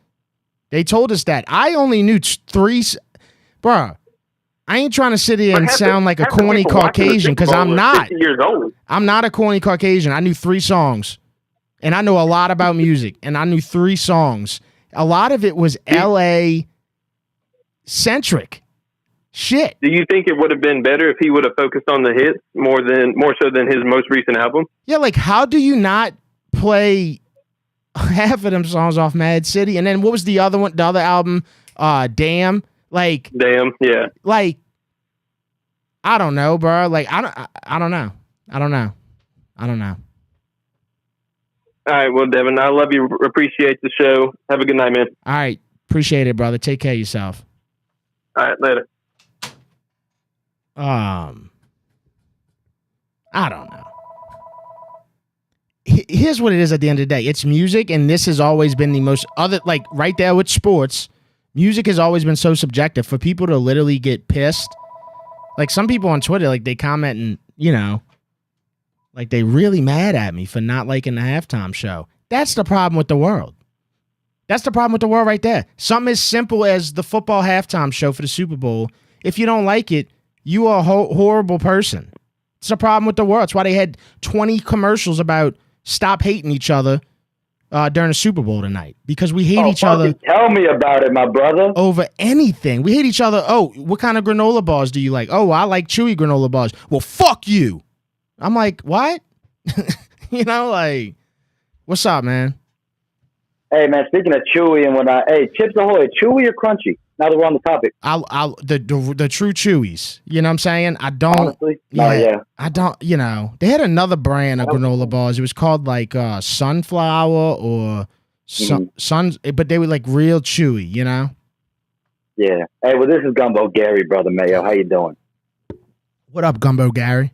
Speaker 1: They told us that. I only knew 3. Bruh, I ain't trying to sit here and
Speaker 5: But half
Speaker 1: sound like a
Speaker 5: half the
Speaker 1: corny
Speaker 5: people watching the
Speaker 1: Caucasian
Speaker 5: Super
Speaker 1: because
Speaker 5: Bowl
Speaker 1: I'm
Speaker 5: are
Speaker 1: not.
Speaker 5: 50 years old.
Speaker 1: I'm not a corny Caucasian. I knew 3 songs, and I know a lot about music, and I knew 3 songs. A lot of it was L.A. centric shit.
Speaker 8: Do you think it would have been better if he would have focused on the hits more so than his most recent album?
Speaker 1: Yeah, like how do you not play half of them songs off Mad City? And then what was the other one? The other album, Damn.
Speaker 8: Damn, yeah.
Speaker 1: Like I don't know, bro. Like I don't know.
Speaker 8: All right, well, Devin, I love you. Appreciate the show. Have a good night, man.
Speaker 1: All right, appreciate it, brother. Take care of yourself.
Speaker 8: All right, later.
Speaker 1: I don't know. Here's what it is at the end of the day. It's music, and this has always been the most like right there with sports. Music has always been so subjective. For people to literally get pissed, like some people on Twitter, like they comment and, you know, like they really mad at me for not liking the halftime show. That's the problem with the world. That's the problem with the world right there. Something as simple as the football halftime show for the Super Bowl. If you don't like it, you are a horrible person. It's a problem with the world. That's why they had 20 commercials about stop hating each other during the Super Bowl tonight. Because we hate each other.
Speaker 9: Tell me about it, my brother.
Speaker 1: Over anything. We hate each other. Oh, what kind of granola bars do you like? Oh, I like chewy granola bars. Well, fuck you. I'm like, what? You know, like, what's up, man?
Speaker 9: Hey, man, speaking of chewy and whatnot, hey, Chips Ahoy, chewy or crunchy? Now that we're on the topic.
Speaker 1: The true chewies. You know what I'm saying? I don't.
Speaker 9: Honestly?
Speaker 1: Yeah. I don't, you know. They had another brand of granola bars. It was called like Sunflower or Suns, but they were like real chewy, you know?
Speaker 9: Yeah. Hey, well, this is Gumbo Gary, brother Mayo. How you doing?
Speaker 1: What up, Gumbo Gary?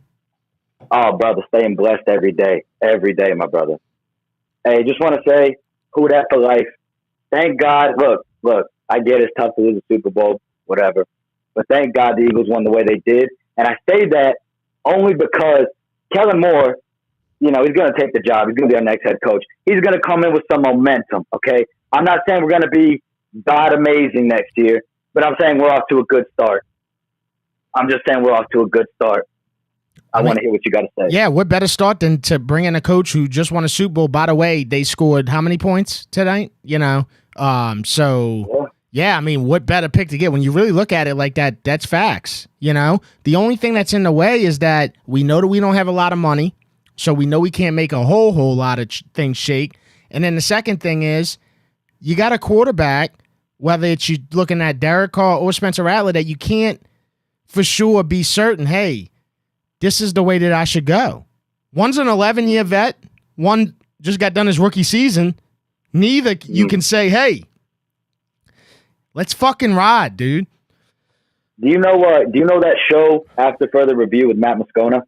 Speaker 9: Oh, brother, staying blessed every day. Every day, my brother. Hey, just want to say, who that for life? Thank God. Look, I get it's tough to lose a Super Bowl, whatever. But thank God the Eagles won the way they did. And I say that only because Kellen Moore, you know, he's going to take the job. He's going to be our next head coach. He's going to come in with some momentum, okay? I'm not saying we're going to be God amazing next year, but I'm saying we're off to a good start. I'm just saying we're off to a good start. I want to hear what you got to say.
Speaker 1: Yeah, what better start than to bring in a coach who just won a Super Bowl? By the way, they scored how many points tonight? You know, yeah, I mean, what better pick to get? When you really look at it like that, that's facts. You know, the only thing that's in the way is that we know that we don't have a lot of money, so we know we can't make a whole lot of things shake. And then the second thing is, you got a quarterback, whether it's you looking at Derek Carr or Spencer Rattler, that you can't for sure be certain, hey, this is the way that I should go. One's an 11-year vet. One just got done his rookie season. Neither you can say, hey, let's fucking ride, dude.
Speaker 9: Do you know that show After Further Review with Matt Moscona?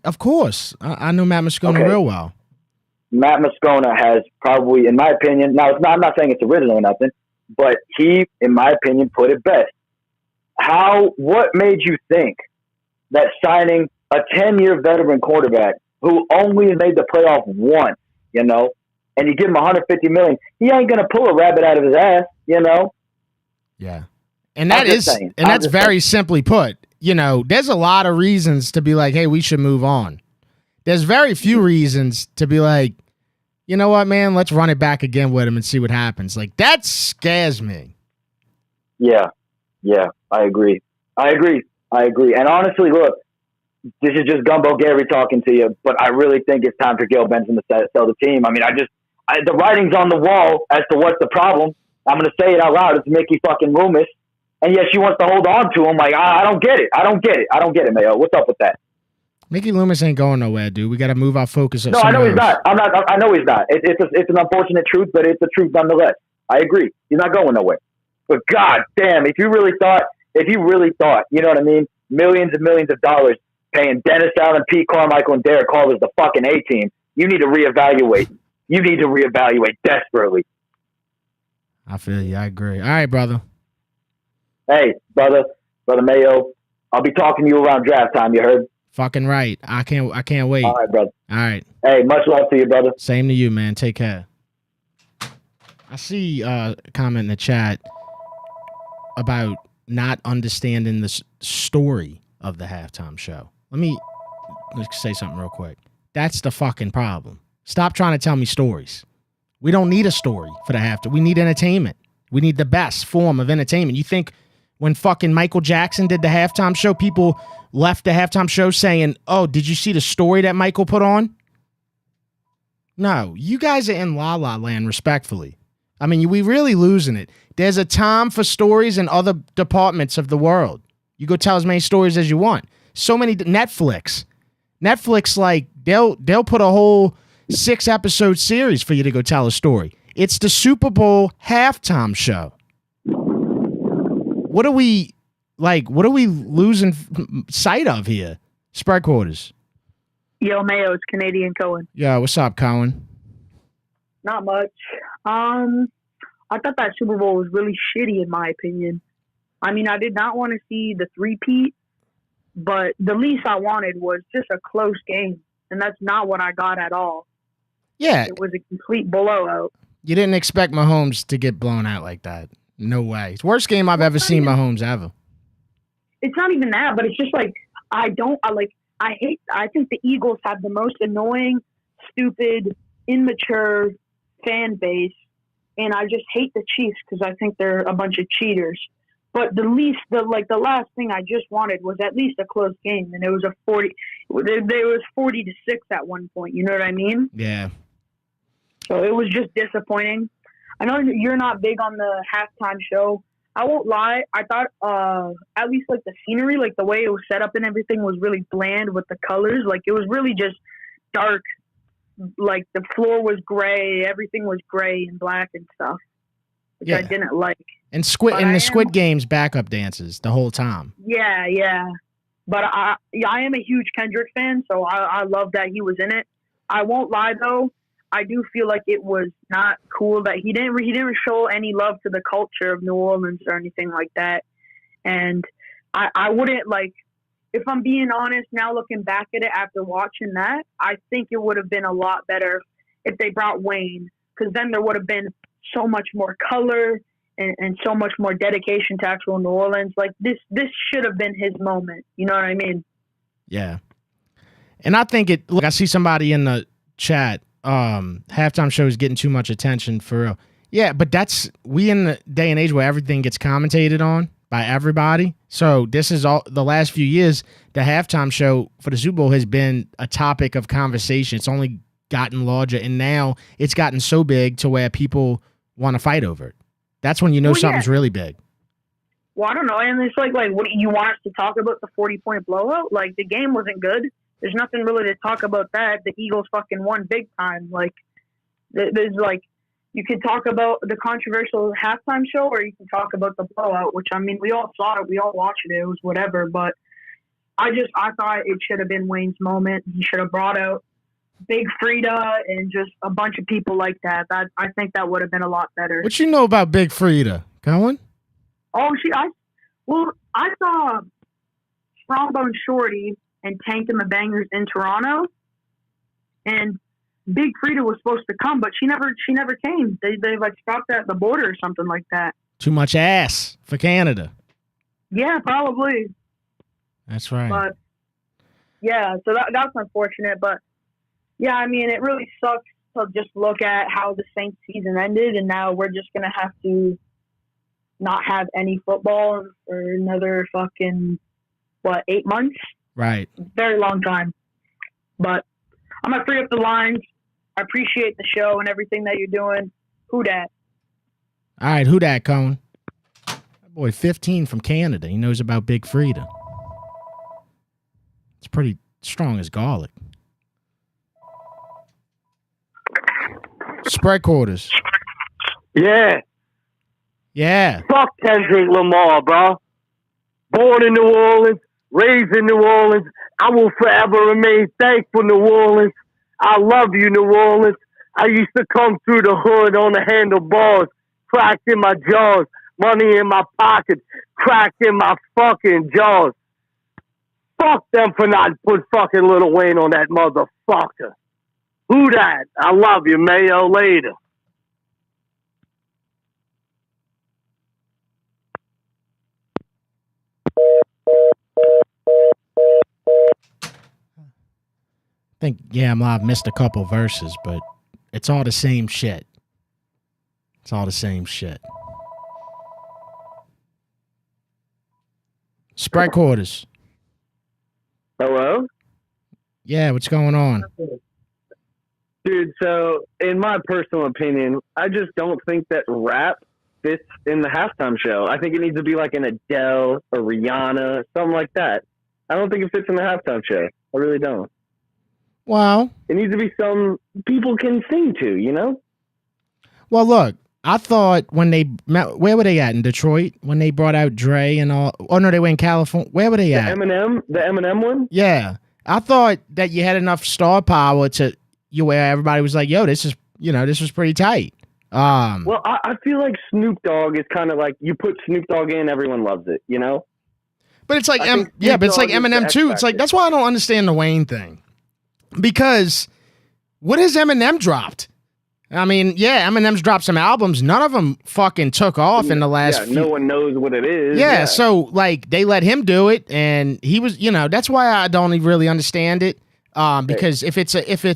Speaker 1: Of course. I know Matt Moscona real well.
Speaker 9: Matt Moscona has probably, in my opinion, now I'm not saying it's original or nothing, but he, in my opinion, put it best. What made you think that signing a 10-year veteran quarterback who only made the playoff once, you know, and you give him $150 million, he ain't gonna pull a rabbit out of his ass, you know?
Speaker 1: Yeah. And that's very simply put. You know, there's a lot of reasons to be like, hey, we should move on. There's very few reasons to be like, you know what, man, let's run it back again with him and see what happens. Like, that scares me.
Speaker 9: Yeah, I agree. And honestly, look, this is just Gumbo Gary talking to you, but I really think it's time for Gail Benson to sell the team. I mean, the writing's on the wall as to what's the problem. I'm going to say it out loud. It's Mickey fucking Loomis. And yes, she wants to hold on to him. Like, I don't get it. I don't get it, Mayo. What's up with that?
Speaker 1: Mickey Loomis ain't going nowhere, dude. We got to move our focus.
Speaker 9: No, I know he's not. I know he's not. It's an unfortunate truth, but it's the truth nonetheless. I agree. He's not going nowhere. But god damn, if you really thought, you know what I mean? Millions and millions of dollars paying Dennis Allen, Pete Carmichael, and Derek Carr as the fucking A-team, you need to reevaluate. You need to reevaluate desperately.
Speaker 1: I feel you. I agree. All right, brother.
Speaker 9: Hey, brother Mayo, I'll be talking to you around draft time, you heard?
Speaker 1: Fucking right. I can't wait.
Speaker 9: All right, brother.
Speaker 1: All right.
Speaker 9: Hey, much love to you, brother.
Speaker 1: Same to you, man. Take care. I see a comment in the chat about not understanding the story of the halftime show. Let's say something real quick. That's the fucking problem. Stop trying to tell me stories. We don't need a story for the halftime. We need entertainment. We need the best form of entertainment. You think when fucking Michael Jackson did the halftime show, people left the halftime show saying, oh, did you see the story that Michael put on? No, you guys are in La La Land, respectfully. I mean, we really losing it. There's a time for stories in other departments of the world. You go tell as many stories as you want. So many. Netflix, like, they'll put a whole 6-episode series for you to go tell a story. It's the Super Bowl halftime show. What are we losing sight of here? Spread quarters.
Speaker 12: Yo, Mayo, it's Canadian Cohen.
Speaker 1: Yeah, what's up, Cohen?
Speaker 12: Not much. I thought that Super Bowl was really shitty, in my opinion. I mean, I did not want to see the three-peat, but the least I wanted was just a close game, and that's not what I got at all.
Speaker 1: Yeah.
Speaker 12: It was a complete blowout.
Speaker 1: You didn't expect Mahomes to get blown out like that. No way. It's the worst game I've ever seen Mahomes ever.
Speaker 12: It's not even that, but it's just like, I think the Eagles have the most annoying, stupid, immature fan base, and I just hate the Chiefs because I think they're a bunch of cheaters. But the last thing I just wanted was at least a close game, and it was 40-6 at one point. You know what I mean?
Speaker 1: Yeah.
Speaker 12: So it was just disappointing. I know you're not big on the halftime show. I won't lie. I thought at least like the scenery, like the way it was set up and everything was really bland with the colors. Like it was really just dark. Like the floor was gray. Everything was gray and black and stuff, which I didn't like.
Speaker 1: And Squid Game's backup dances the whole time.
Speaker 12: Yeah. But I am a huge Kendrick fan, so I love that he was in it. I won't lie though. I do feel like it was not cool that he didn't show any love to the culture of New Orleans or anything like that. And I wouldn't, like, if I'm being honest now looking back at it after watching that, I think it would have been a lot better if they brought Wayne, because then there would have been so much more color and so much more dedication to actual New Orleans. Like this should have been his moment. You know what I mean?
Speaker 1: Yeah. And I think I see somebody in the chat, halftime show is getting too much attention for real. Yeah, but we in the day and age where everything gets commentated on by everybody. So this is all the last few years, the halftime show for the Super Bowl has been a topic of conversation. It's only gotten larger, and now it's gotten so big to where people want to fight over it. That's when you know something's really big.
Speaker 12: Well, I don't know. And it's like, what you want us to talk about the 40-point blowout? Like, the game wasn't good. There's nothing really to talk about that. The Eagles fucking won big time. Like, there's like, you could talk about the controversial halftime show, or you can talk about the blowout, which, I mean, we all saw it. We all watched it. It was whatever. But I thought it should have been Wayne's moment. He should have brought out Big Frida and just a bunch of people like that. I think that would have been a lot better.
Speaker 1: What you know about Big Frida, Cohen?
Speaker 12: Oh, I saw Strongbone Shorty and Tank and the Bangers in Toronto, and Big Frida was supposed to come, but she never came. They like stopped her at the border or something like that.
Speaker 1: Too much ass for Canada.
Speaker 12: Yeah, probably.
Speaker 1: That's right.
Speaker 12: But yeah, so that's unfortunate. But yeah, I mean, it really sucks to just look at how the Saints season ended, and now we're just gonna have to not have any football for another fucking 8 months?
Speaker 1: Right.
Speaker 12: Very long time. But I'm gonna free up the lines. I appreciate the show and everything that you're doing. Who dat?
Speaker 1: All right, who dat, Cohen? That boy, 15 from Canada. He knows about Big Frida. It's pretty strong as garlic. Spread quarters.
Speaker 5: Yeah.
Speaker 1: Yeah.
Speaker 5: Fuck Kendrick Lamar, bro. Born in New Orleans, raised in New Orleans. I will forever remain thankful, New Orleans. I love you, New Orleans. I used to come through the hood on the handlebars, crack in my jaws, money in my pockets, crack in my fucking jaws. Fuck them for not put fucking Lil Wayne on that motherfucker. Who dat? I love you, Mayo. Later.
Speaker 1: I might have missed a couple verses, but it's all the same shit. It's all the same shit. Sprite quarters.
Speaker 10: Hello?
Speaker 1: Yeah, what's going on?
Speaker 10: Dude, so in my personal opinion, I just don't think that rap fits in the halftime show. I think it needs to be like an Adele or Rihanna, something like that. I don't think it fits in the halftime show. I really don't.
Speaker 1: Well,
Speaker 10: it needs to be something people can sing to, you know?
Speaker 1: Well, look, I thought when they met, where were they at in Detroit when they brought out Dre and all? Oh no, they were in California. Where were they at?
Speaker 10: The Eminem one.
Speaker 1: Yeah, I thought that you had enough star power to where everybody was like, "Yo, this was pretty tight."
Speaker 10: Well, I feel like Snoop Dogg is kind of like you put Snoop Dogg in, everyone loves it, you know.
Speaker 1: But it's like but it's like Eminem too. It's like that's why I don't understand the Wayne thing, because what has Eminem dropped? I mean, yeah, Eminem's dropped some albums. None of them fucking took off in the last.
Speaker 10: Yeah, no one knows what it is.
Speaker 1: Yeah, so like they let him do it, and he was, that's why I don't even really understand it. Because if it's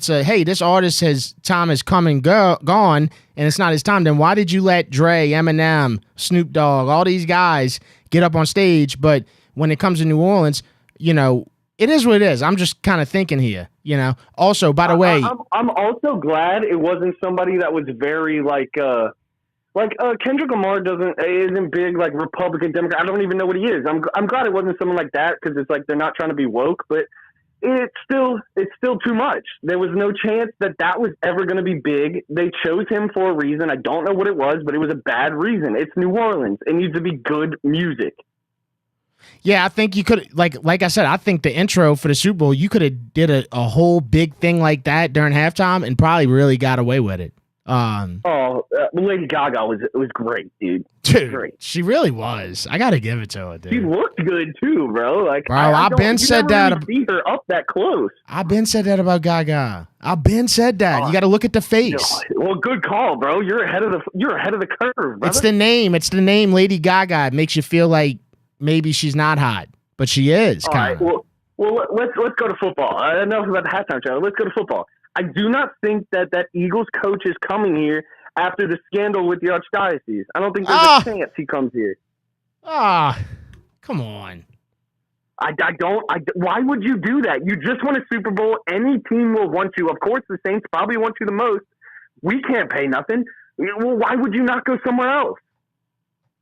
Speaker 1: a hey, this artist time has come and gone, and it's not his time, then why did you let Dre, Eminem, Snoop Dogg, all these guys get up on stage? But when it comes to New Orleans, it is what it is. I'm just kind of thinking here, Also, by the way,
Speaker 10: I'm also glad it wasn't somebody that was very like Kendrick Lamar isn't big like Republican, Democrat. I don't even know what he is. I'm glad it wasn't someone like that, because it's like they're not trying to be woke, but it's still too much. There was no chance that was ever going to be big. They chose him for a reason. I don't know what it was, but it was a bad reason. It's New Orleans. It needs to be good music.
Speaker 1: Yeah, I think you could, like I said, I think the intro for the Super Bowl, you could have did a whole big thing like that during halftime and probably really got away with it.
Speaker 10: Lady Gaga was great, dude.
Speaker 1: Dude,
Speaker 10: great.
Speaker 1: She really was. I gotta give it to her, dude.
Speaker 10: She looked good too, bro. Like,
Speaker 1: bro, I've been said that.
Speaker 10: Really see her up that close.
Speaker 1: I've been said that about Gaga. I've been said that. You got to look at the face.
Speaker 10: Well, good call, bro. You're ahead of the curve, brother.
Speaker 1: It's the name. It's the name, Lady Gaga. It makes you feel like maybe she's not hot, but she is.
Speaker 10: All right. Well, let's go to football. Enough about the halftime show. Let's go to football. I do not think that Eagles coach is coming here after the scandal with the Archdiocese. I don't think there's a chance he comes here.
Speaker 1: Come on.
Speaker 10: I don't. Why would you do that? You just won a Super Bowl. Any team will want you. Of course, the Saints probably want you the most. We can't pay nothing. Well, why would you not go somewhere else?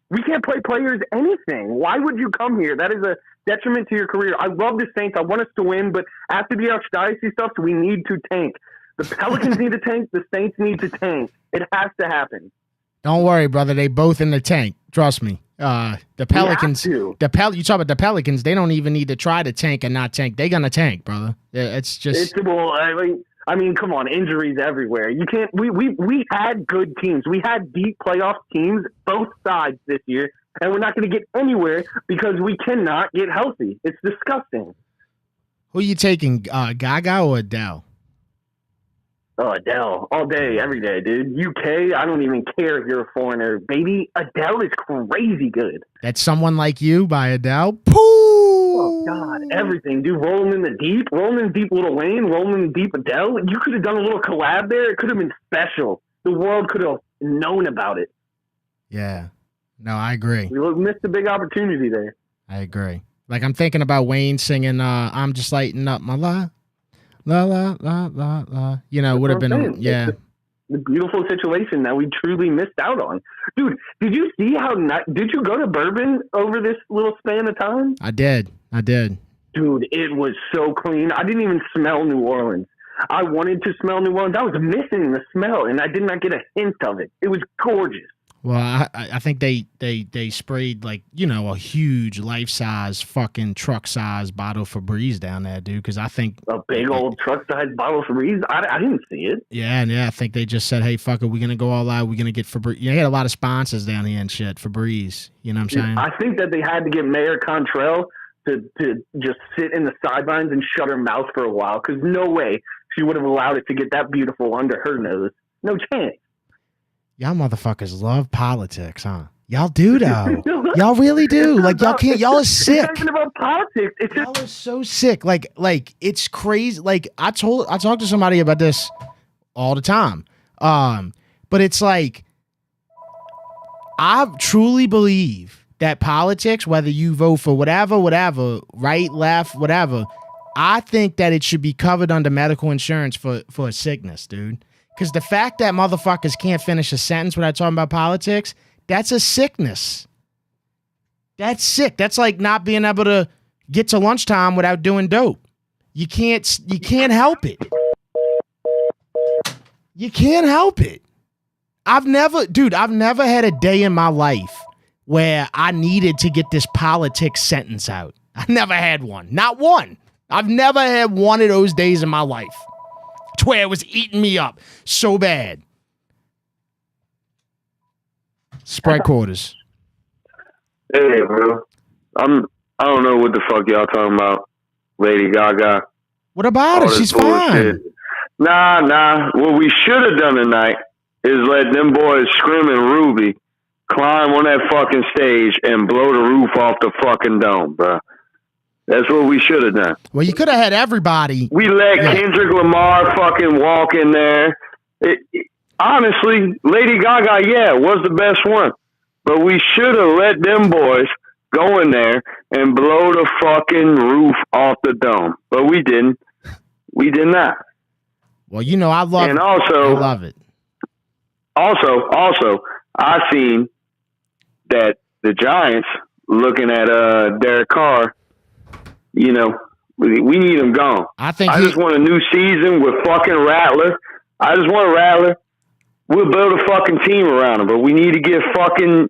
Speaker 10: We can't play players anything. Why would you come here? That is a detriment to your career. I love the Saints. I want us to win, but after the Archdiocese stuff, we need to tank. The Pelicans need to tank. The Saints need to tank. It has to happen.
Speaker 1: Don't worry, brother. They both in the tank. Trust me. The Pelicans. You talk about the Pelicans. They don't even need to try to tank and not tank. They're gonna tank, brother. It's just.
Speaker 10: I mean, come on. Injuries everywhere. You can't. We had good teams. We had deep playoff teams, both sides this year, and we're not going to get anywhere because we cannot get healthy. It's disgusting.
Speaker 1: Who are you taking, Gaga or Adele?
Speaker 10: Oh, Adele. All day, every day, dude. UK, I don't even care if you're a foreigner. Baby, Adele is crazy good.
Speaker 1: That's Someone Like You by Adele? Pooh!
Speaker 10: Oh, God. Everything, dude. Rolling in the Deep, Lil Wayne, Rolling in the Deep Adele. You could have done a little collab there. It could have been special. The world could have known about it.
Speaker 1: Yeah. No, I agree.
Speaker 10: We missed a big opportunity there.
Speaker 1: I agree. Like, I'm thinking about Wayne singing I'm Just Lighting Up My Life. La la la la la. Would have been
Speaker 10: the beautiful situation that we truly missed out on. Dude, did you see did you go to Bourbon over this little span of time?
Speaker 1: I did.
Speaker 10: Dude, it was so clean. I didn't even smell New Orleans. I wanted to smell New Orleans. I was missing the smell, and I did not get a hint of it. It was gorgeous.
Speaker 1: Well, I think they sprayed a huge life-size fucking truck-size bottle of Febreze down there, dude. Because I think
Speaker 10: a big old truck-size bottle of Febreze. I didn't see it.
Speaker 1: Yeah, I think they just said, "Hey, fuck it, we're gonna go all out. We're gonna get Febreze." They had a lot of sponsors down here and shit. Febreze, you know what I'm saying?
Speaker 10: I think that they had to get Mayor Cantrell to just sit in the sidelines and shut her mouth for a while, because no way she would have allowed it to get that beautiful under her nose. No chance.
Speaker 1: Y'all motherfuckers love politics, huh? Y'all do though. Y'all really do. Like y'all can't. Y'all are sick.
Speaker 10: It's not even about politics. It's just
Speaker 1: Y'all are so sick. Like it's crazy. Like I talk to somebody about this all the time. But it's like I truly believe that politics, whether you vote for whatever, right, left, whatever, I think that it should be covered under medical insurance for a sickness, dude. Because the fact that motherfuckers can't finish a sentence without talking about politics, that's a sickness. That's sick. That's like not being able to get to lunchtime without doing dope. You can't help it. You can't help it. I've never had a day in my life where I needed to get this politics sentence out. I never had one. Not one. I've never had one of those days in my life to where it was eating me up so bad. Spread quarters.
Speaker 6: Hey, bro. I don't know what the fuck y'all talking about. Lady Gaga.
Speaker 1: What about her? She's fine.
Speaker 6: Nah. What we should have done tonight is let them boys Scrim and Ruby climb on that fucking stage and blow the roof off the fucking dome, bro. That's what we should have done.
Speaker 1: Well, you could have had everybody.
Speaker 6: We let Kendrick Lamar fucking walk in there. Honestly, Lady Gaga, was the best one. But we should have let them boys go in there and blow the fucking roof off the dome. But we didn't. We did not.
Speaker 1: Well, you know, I love it.
Speaker 6: I
Speaker 1: love it.
Speaker 6: Also, I seen that the Giants looking at Derek Carr, you know, we need him gone. I just want a new season with fucking Rattler. I just want a Rattler. We'll build a fucking team around him, but we need to get fucking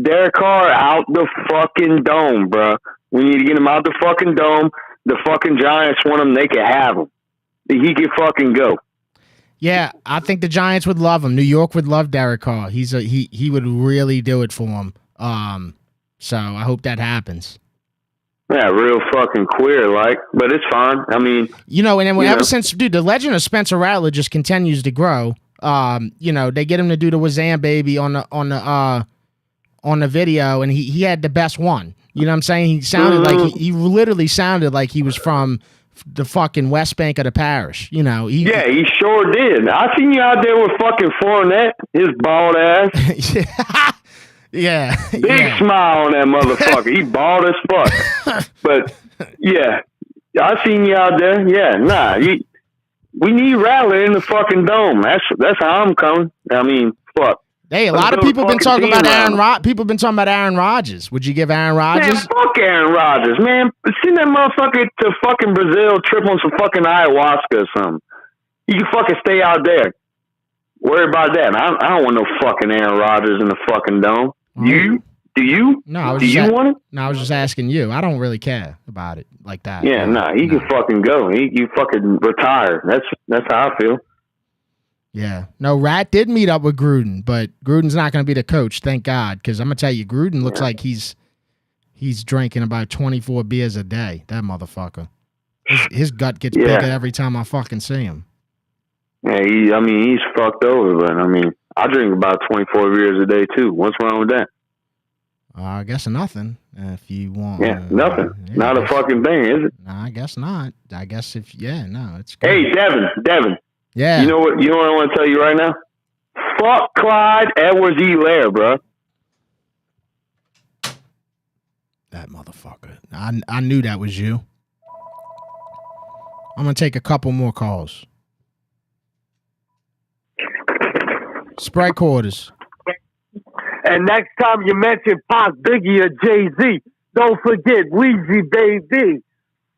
Speaker 6: Derek Carr out the fucking dome, bro. We need to get him out the fucking dome. The fucking Giants want him. They can have him. He can fucking go.
Speaker 1: Yeah, I think the Giants would love him. New York would love Derek Carr. He would really do it for him. So I hope that happens.
Speaker 6: Yeah, real fucking queer, like, but it's fine. I mean,
Speaker 1: you know, and then ever since, dude, the legend of Spencer Rattler just continues to grow. You know, they get him to do the Wazam Baby on the video, and he had the best one. You know what I'm saying? He sounded like he literally sounded like he was from the fucking West Bank of the parish. You know? He
Speaker 6: sure did. I seen you out there with fucking Fournette, his bald ass.
Speaker 1: Yeah.
Speaker 6: Big smile on that motherfucker. He bald as fuck. But yeah, I seen you out there. Yeah, nah. We need Rattler in the fucking dome. That's how I'm coming. I mean, fuck.
Speaker 1: Hey, a lot of people been talking about Aaron. People been talking about Aaron Rodgers. Would you give Aaron Rodgers?
Speaker 6: Man, fuck Aaron Rodgers, man. Send that motherfucker to fucking Brazil, trip on some fucking ayahuasca or something. You can fucking stay out there. Worry about that. I don't want no fucking Aaron Rodgers in the fucking dome. You? Do you?
Speaker 1: No.
Speaker 6: Do you want it?
Speaker 1: No, I was just asking you. I don't really care about it like that.
Speaker 6: Yeah, he can fucking go. He fucking retire. That's how I feel.
Speaker 1: Yeah. No, Rat did meet up with Gruden, but Gruden's not going to be the coach, thank God, because I'm going to tell you, Gruden looks like he's drinking about 24 beers a day, that motherfucker. His gut gets bigger every time I fucking see him.
Speaker 6: Yeah, he's fucked over, but I mean, I drink about 24 beers a day too. What's wrong with that?
Speaker 1: I guess nothing. If you want,
Speaker 6: nothing. Not a fucking thing, is it?
Speaker 1: No, I guess not. I guess it's good.
Speaker 6: Hey, Devin.
Speaker 1: Yeah.
Speaker 6: You know what I want to tell you right now? Fuck Clyde Edwards-Helaire, bro.
Speaker 1: That motherfucker. I knew that was you. I'm gonna take a couple more calls. Spread quarters.
Speaker 10: And next time you mention Pac, Biggie, or Jay-Z, don't forget Weezy, baby.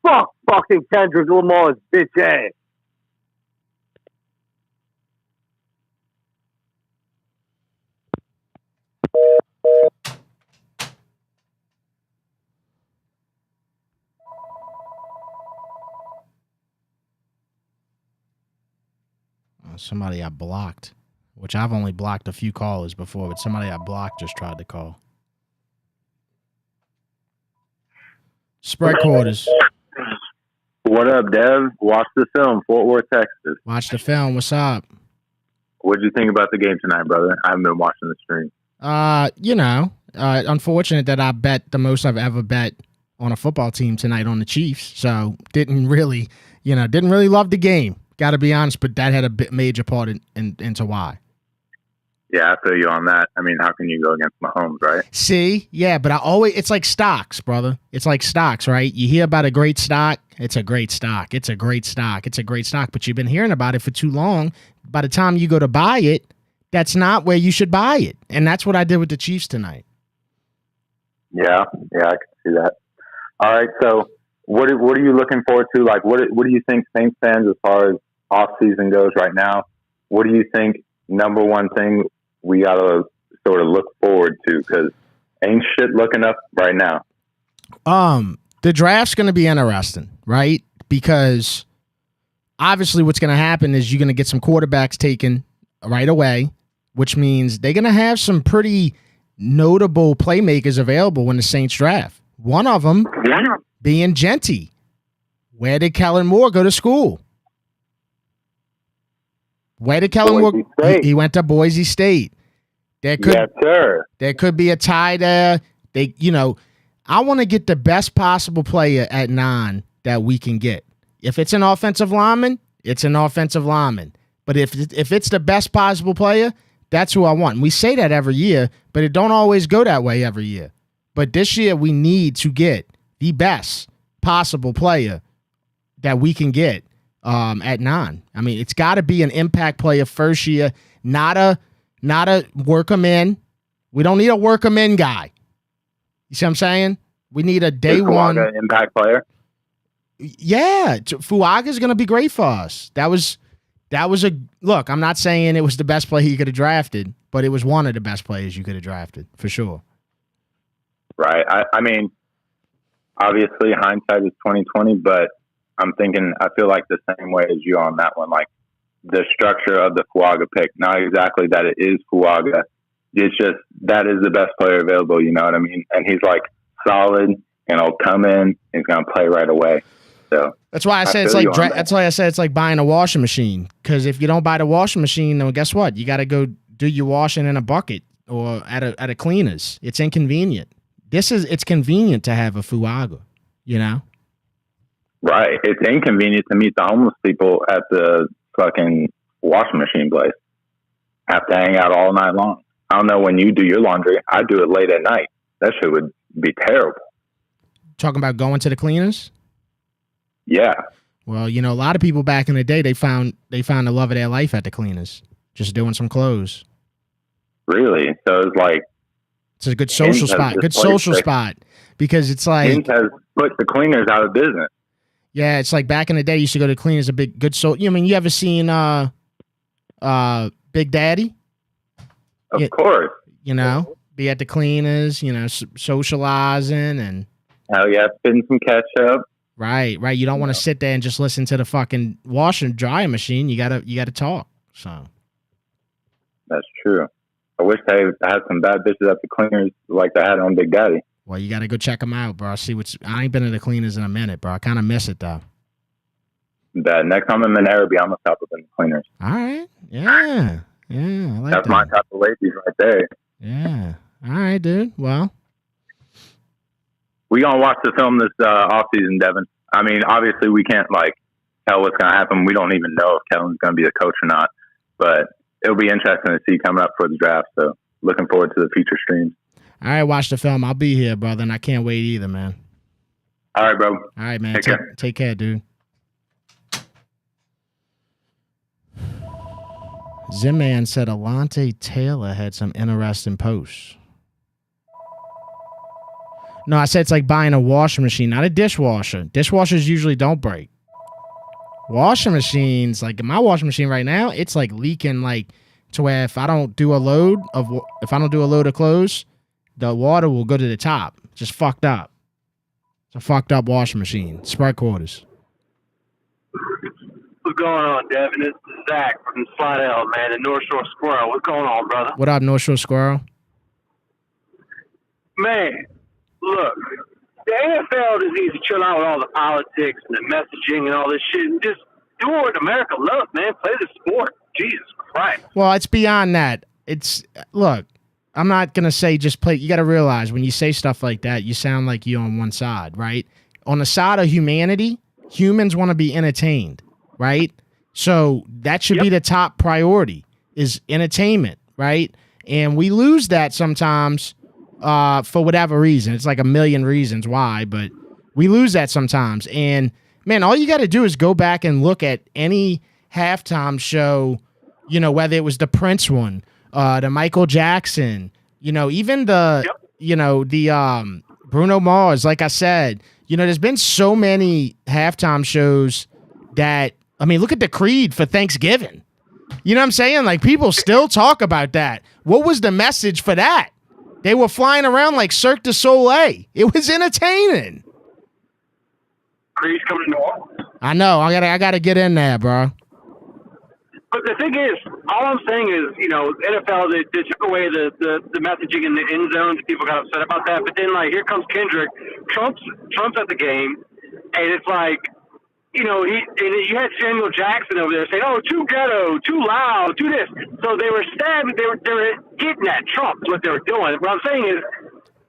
Speaker 10: Fuck fucking Kendrick Lamar's bitch ass.
Speaker 1: Somebody I blocked, which I've only blocked a few callers before, but somebody I blocked just tried to call. Spread quarters.
Speaker 13: What up, Dev? Watch the film, Fort Worth, Texas.
Speaker 1: Watch the film. What's up?
Speaker 13: What'd you think about the game tonight, brother? I haven't been watching the stream.
Speaker 1: You know, Unfortunate that I bet the most I've ever bet on a football team tonight on the Chiefs. So didn't really love the game. Got to be honest, but that had a major part into why.
Speaker 13: Yeah, I feel you on that. I mean, how can you go against Mahomes, right?
Speaker 1: See? Yeah, but it's like stocks, brother. It's like stocks, right? You hear about a great stock, it's a great stock. It's a great stock. It's a great stock. But you've been hearing about it for too long. By the time you go to buy it, that's not where you should buy it. And that's what I did with the Chiefs tonight.
Speaker 13: Yeah, I can see that. All right, so what are you looking forward to? Like, what do you think Saints fans, as far as off season goes right now, what do you think number one thing we got to sort of look forward to? Because ain't shit looking up right now.
Speaker 1: The draft's going to be interesting, right? Because obviously what's going to happen is you're going to get some quarterbacks taken right away, which means they're going to have some pretty notable playmakers available when the Saints draft. One of them being Genty. Where did Kellen Moore go to school? Where did Kellen Moore? He went to Boise State. Yes,
Speaker 13: sir.
Speaker 1: There could be a tie there. I want to get the best possible player at 9 that we can get. If it's an offensive lineman, it's an offensive lineman. But if it's the best possible player, that's who I want. And we say that every year, but it don't always go that way every year. But this year we need to get the best possible player that we can get at 9. I mean, it's got to be an impact player first year, not a work 'em in. We don't need a work 'em in guy. You see what I'm saying? We need a day one
Speaker 13: impact player.
Speaker 1: Yeah, Fuaga's going to be great for us. That was a look. I'm not saying it was the best player you could have drafted, but it was one of the best players you could have drafted for sure.
Speaker 13: Right. I mean, obviously hindsight is 2020, but I feel like the same way as you on that one. Like the structure of the Fuaga pick, not exactly that it is Fuaga. It's just that is the best player available. You know what I mean? And he's like solid, and he'll come in. He's going to play right away. So
Speaker 1: that's why I said it's like buying a washing machine. Because if you don't buy the washing machine, then guess what? You got to go do your washing in a bucket or at a cleaners. It's inconvenient. It's convenient to have a Fuaga, you know?
Speaker 13: Right. It's inconvenient to meet the homeless people at the fucking washing machine place. Have to hang out all night long. I don't know when you do your laundry. I do it late at night. That shit would be terrible.
Speaker 1: Talking about going to the cleaners?
Speaker 13: Yeah.
Speaker 1: Well, a lot of people back in the day, they found the love of their life at the cleaners, just doing some clothes.
Speaker 13: Really? So it's like
Speaker 1: it's a good social spot. Good social spot because it's like
Speaker 13: Hint has put the cleaners out of business.
Speaker 1: Yeah, it's like back in the day, you used to go to cleaners. A big good soul. You ever seen Big Daddy?
Speaker 13: Of course.
Speaker 1: Be at the cleaners. Socializing and
Speaker 13: hell yeah, spitting some ketchup.
Speaker 1: Right. You don't want to sit there and just listen to the fucking wash and dryer machine. You gotta talk. So
Speaker 13: that's true. I wish they had some bad bitches at the cleaners like they had on Big Daddy.
Speaker 1: Well, you gotta go check them out, bro. I ain't been to the cleaners in a minute, bro. I kind of miss it though.
Speaker 13: That next time I'm in Araby, I'm gonna stop up in the cleaners.
Speaker 1: All right. Yeah. I like
Speaker 13: that's
Speaker 1: that.
Speaker 13: my type of ladies right there.
Speaker 1: Yeah. All right, dude. Well,
Speaker 13: we gonna watch the film this off season, Devin. I mean, obviously we can't tell what's gonna happen. We don't even know if Kellen's gonna be the coach or not. But it'll be interesting to see coming up for the draft. So looking forward to the future streams.
Speaker 1: All right, watch the film. I'll be here, brother, and I can't wait either, man.
Speaker 13: All right, bro.
Speaker 1: All right, man.
Speaker 13: Take
Speaker 1: care, dude. Zimman said Alante Taylor had some interesting posts. No, I said it's like buying a washing machine, not a dishwasher. Dishwashers usually don't break. Washing machines, like my washing machine right now, it's like leaking to where if I don't do a load of clothes, the water will go to the top. Just fucked up. It's a fucked up washing machine. Sprite quarters.
Speaker 14: What's going on, Devin? It's Zach from Slidell, man, in North Shore Squirrel. What's going on, brother?
Speaker 1: What up, North Shore Squirrel?
Speaker 14: Man, look, the NFL just needs to chill out with all the politics and the messaging and all this shit and just do what America loves, man. Play the sport. Jesus Christ.
Speaker 1: Well, it's beyond that. Look, I'm not going to say just play. You got to realize when you say stuff like that, you sound like you're on one side, right? On the side of humanity, humans want to be entertained, right? So that should be the top priority is entertainment, right? And we lose that sometimes for whatever reason. It's like a million reasons why, but we lose that sometimes. And, man, all you got to do is go back and look at any halftime show, you know, whether it was the Prince one, the Michael Jackson, you know, even the, you know, the Bruno Mars, like I said, you know, there's been so many halftime shows that, I mean, look at the Creed for Thanksgiving. You know what I'm saying? Like, people still talk about that. What was the message for that? They were flying around like Cirque du Soleil. It was entertaining.
Speaker 14: Creed's coming to New Orleans.
Speaker 1: I know. I gotta get in there, bro.
Speaker 14: But the thing is, all I'm saying is, you know, NFL, they took away the messaging in the end zones. People got upset about that. But then, like, here comes Kendrick. Trump's at the game, and it's like, you know, you had Jackson over there saying, "Oh, too ghetto, too loud, too this." So they were stabbing. They were hitting at Trump. What they were doing. What I'm saying is,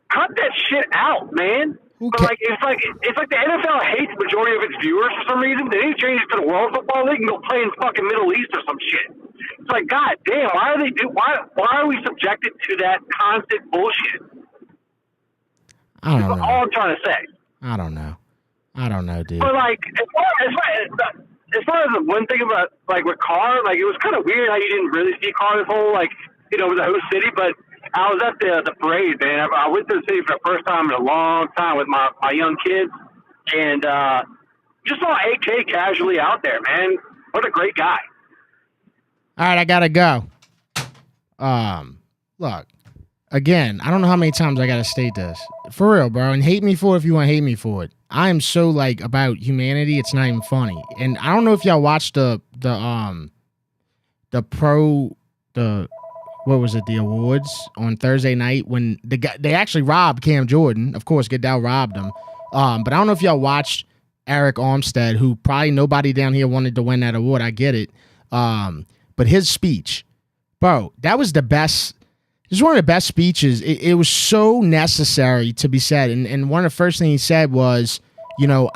Speaker 14: cut that shit out, man. But like it's like the NFL hates the majority of its viewers for some reason. They need to change it to the World Football League and go play in fucking Middle East or some shit. It's like, god damn, why are we subjected to that constant bullshit?
Speaker 1: I don't know.
Speaker 14: That's all I'm trying to say.
Speaker 1: I don't know, dude.
Speaker 14: But like, as far as the one thing about like with Carr, like it was kind of weird how you didn't really see Carr this whole like, you know, the host city. But I was at the parade, man. I went to the city for the first time in a long time with my young kids, and just saw AK casually out there, man. What a great guy.
Speaker 1: All right, I gotta go. Look, again, I don't know how many times I gotta state this. For real, bro, and hate me for it if you want to hate me for it. I am so like about humanity, it's not even funny. And I don't know if y'all watched the what was it, the awards on Thursday night when they actually robbed Cam Jordan. Of course, Goodell robbed him. But I don't know if y'all watched Eric Armstead, who probably nobody down here wanted to win that award. I get it. But his speech, bro, that was the best. It was one of the best speeches. It was so necessary to be said. And one of the first things he said was, you know,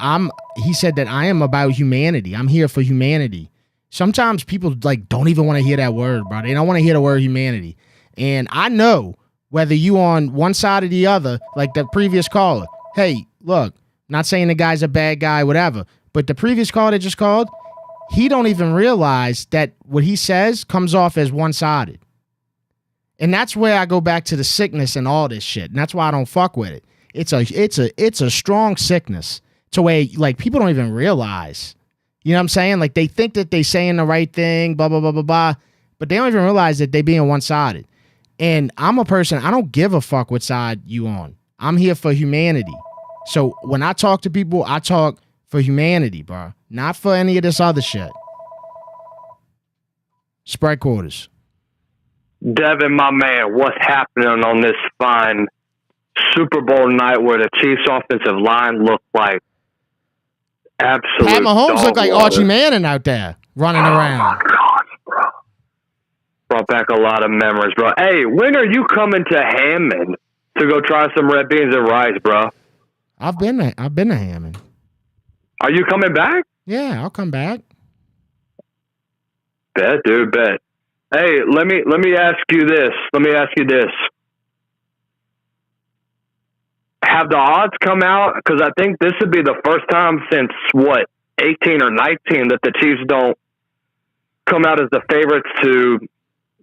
Speaker 1: he said that I am about humanity. I'm here for humanity. Sometimes people like don't even want to hear that word, bro. They don't want to hear the word humanity. And I know whether you on one side or the other, like the previous caller, hey, look, not saying the guy's a bad guy, whatever, but the previous caller that just called, he don't even realize that what he says comes off as one-sided. And that's where I go back to the sickness and all this shit. And that's why I don't fuck with it. It's a strong sickness to where like people don't even realize. You know what I'm saying? Like they think that they saying the right thing, blah, blah, blah, blah, blah. But they don't even realize that they being one-sided. And I'm a person, I don't give a fuck what side you on. I'm here for humanity. So when I talk to people, I talk for humanity, bro. Not for any of this other shit. Spread quarters.
Speaker 15: Devin, my man, what's happening on this fine Super Bowl night where the Chiefs' offensive line looked like absolute
Speaker 1: Pat Mahomes looked like
Speaker 15: water.
Speaker 1: Archie Manning out there running around.
Speaker 15: Oh, my gosh, bro. Brought back a lot of memories, bro. Hey, when are you coming to Hammond to go try some red beans and rice, bro?
Speaker 1: I've been to Hammond.
Speaker 15: Are you coming back?
Speaker 1: Yeah, I'll come back.
Speaker 15: Bet, dude, bet. Hey, let me ask you this. Have the odds come out? Because I think this would be the first time since, 18 or 19 that the Chiefs don't come out as the favorites to